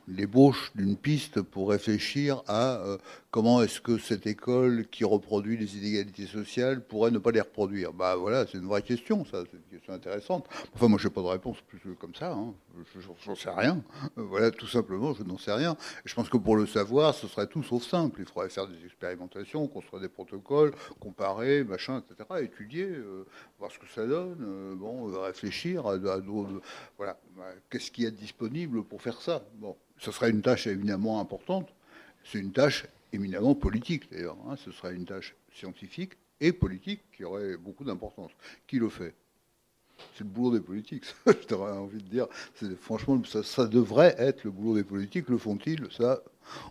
l'ébauche d'une piste pour réfléchir à comment est-ce que cette école qui reproduit les inégalités sociales pourrait ne pas les reproduire? Bah voilà, c'est une vraie question, ça, c'est une question intéressante. Enfin, moi, je n'ai pas de réponse plus comme ça, hein. J'en sais rien. Voilà, tout simplement, je n'en sais rien. Et je pense que pour le savoir, ce serait tout sauf simple. Il faudrait faire des expérimentations, construire des protocoles, comparer, machin, etc., étudier, voir ce que ça donne, réfléchir à d'autres. Voilà, qu'est-ce qu'il y a de disponible pour faire ça? Bon. Ce serait une tâche éminemment importante. C'est une tâche éminemment politique, d'ailleurs. Hein. Ce serait une tâche scientifique et politique qui aurait beaucoup d'importance. Qui le fait? C'est le boulot des politiques. J'aurais envie de dire. Franchement, ça devrait être le boulot des politiques. Le font-ils? Ça,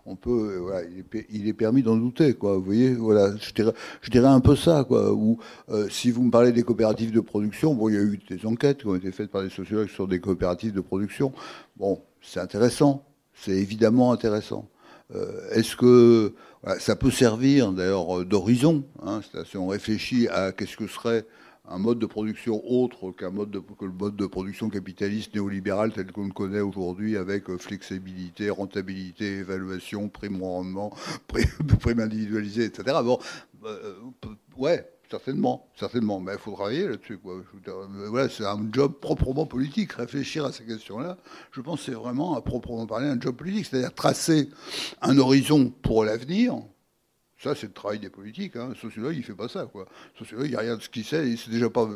on peut. Voilà, il est permis d'en douter, quoi. Vous voyez, voilà. Je dirais un peu ça, quoi. Ou si vous me parlez des coopératives de production, bon, il y a eu des enquêtes qui ont été faites par des sociologues sur des coopératives de production. Bon, c'est intéressant. C'est évidemment intéressant. Est-ce que voilà, ça peut servir d'ailleurs d'horizon, hein, si on réfléchit à qu'est-ce que serait un mode de production autre que le mode de production capitaliste néolibéral tel qu'on le connaît aujourd'hui, avec flexibilité, rentabilité, évaluation, prime au rendement, prime individualisée, etc. Bon, ouais. Certainement, mais il faut travailler là-dessus, quoi. Voilà, c'est un job proprement politique. Réfléchir à ces questions-là, je pense que c'est vraiment, à proprement parler, un job politique. C'est-à-dire tracer un horizon pour l'avenir. Ça, c'est le travail des politiques. Hein. Le sociologue, il fait pas ça, quoi. Le sociologue, il regarde ce qu'il sait, et c'est déjà pas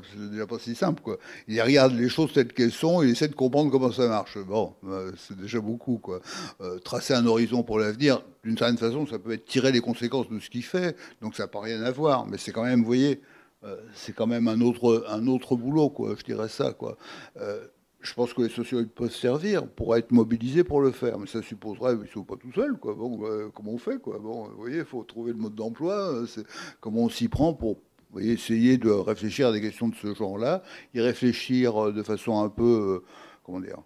si simple, quoi. Il regarde les choses telles qu'elles sont, et il essaie de comprendre comment ça marche. Bon, c'est déjà beaucoup, quoi. Tracer un horizon pour l'avenir, d'une certaine façon, ça peut être tirer les conséquences de ce qu'il fait, donc ça n'a pas rien à voir. Mais c'est quand même, vous voyez, c'est quand même un autre boulot, quoi. Je dirais ça, quoi. Je pense que les sociologues peuvent servir pour être mobilisés pour le faire, mais ça supposerait qu'ils ne sont pas tout seuls, quoi. Bon, comment on fait, quoi? Bon, vous voyez, il faut trouver le mode d'emploi. Comment on s'y prend pour, vous voyez, essayer de réfléchir à des questions de ce genre-là, y réfléchir de façon un peu, comment dire,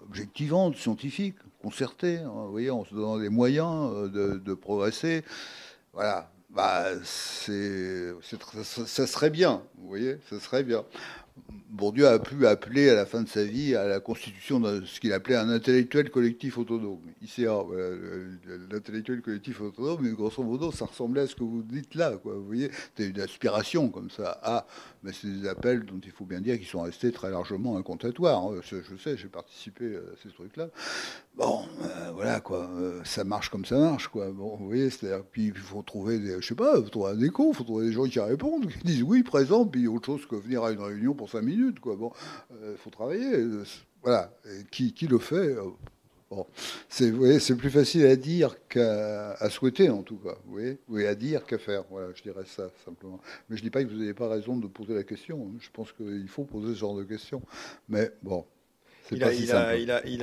objectivante, scientifique, concertée, hein, vous voyez, en se donnant les moyens de progresser. Voilà. Bah, ça serait bien, vous voyez, ça serait bien. Bourdieu a pu appeler à la fin de sa vie à la constitution de ce qu'il appelait un intellectuel collectif autonome. ICA, voilà, l'intellectuel collectif autonome, mais grosso modo, ça ressemblait à ce que vous dites là, quoi. Vous voyez, c'était une aspiration comme ça. Ah, mais c'est des appels dont il faut bien dire qu'ils sont restés très largement incantatoires. Je sais, j'ai participé à ces trucs-là. Bon, voilà, quoi. Ça marche comme ça marche, quoi. Bon, vous voyez, c'est-à-dire, puis il faut trouver je sais pas, il faut trouver un écho, il faut trouver des gens qui répondent, qui disent oui, présent, puis autre chose que venir à une réunion pour 5 minutes, quoi. Bon, faut travailler. Voilà. Et qui le fait? Bon, vous voyez, c'est plus facile à dire qu'à souhaiter, en tout cas. Vous voyez, oui, à dire qu'à faire. Voilà, je dirais ça, simplement. Mais je dis pas que vous n'avez pas raison de poser la question. Je pense qu'il faut poser ce genre de questions. Mais bon. Il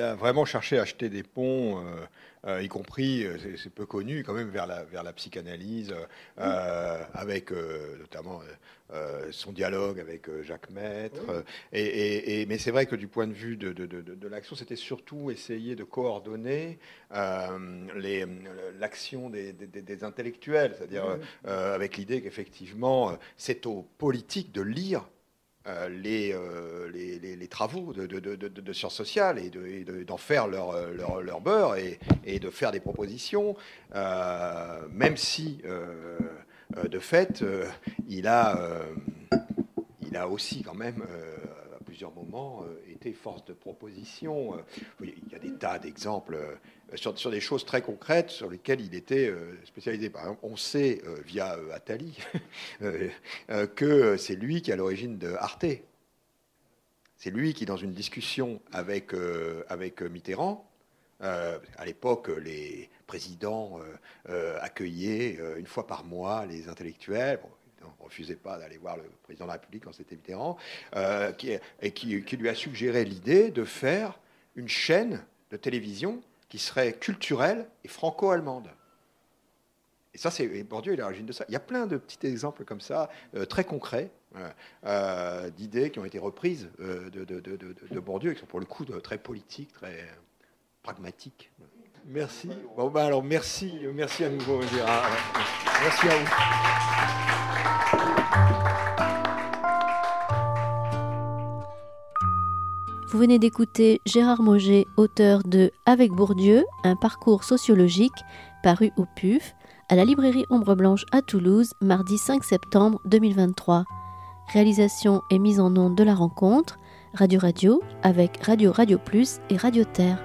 a vraiment cherché à acheter des ponts, y compris, c'est peu connu, quand même, vers la psychanalyse, avec notamment son dialogue avec Jacques Maître. Oui. Mais c'est vrai que du point de vue de l'action, c'était surtout essayer de coordonner l'action des intellectuels, c'est-à-dire avec l'idée qu'effectivement, c'est aux politiques de lire les travaux de sciences sociales et d'en faire leur beurre et de faire des propositions, même si, de fait, il a aussi quand même, à plusieurs moments, été force de proposition. Il y a des tas d'exemples sur des choses très concrètes sur lesquelles il était spécialisé. Par exemple, on sait, via Attali, que c'est lui qui est à l'origine de Arte. C'est lui qui, dans une discussion avec Mitterrand, à l'époque, les présidents accueillaient une fois par mois les intellectuels. Bon, on ne refusait pas d'aller voir le président de la République quand c'était Mitterrand, qui lui a suggéré l'idée de faire une chaîne de télévision qui serait culturelle et franco-allemande. Et ça, c'est Bourdieu est à l'origine de ça. Il y a plein de petits exemples comme ça, très concrets, d'idées qui ont été reprises de Bourdieu, qui sont pour le coup très politiques, très pragmatiques. Merci. Bon, ben alors merci à nouveau, Gérard. Merci à vous. Vous venez d'écouter Gérard Mauger, auteur de Avec Bourdieu, un parcours sociologique, paru au PUF, à la librairie Ombre Blanche à Toulouse, mardi 5 septembre 2023. Réalisation et mise en onde de la rencontre, Radio avec Radio Plus et Radio Terre.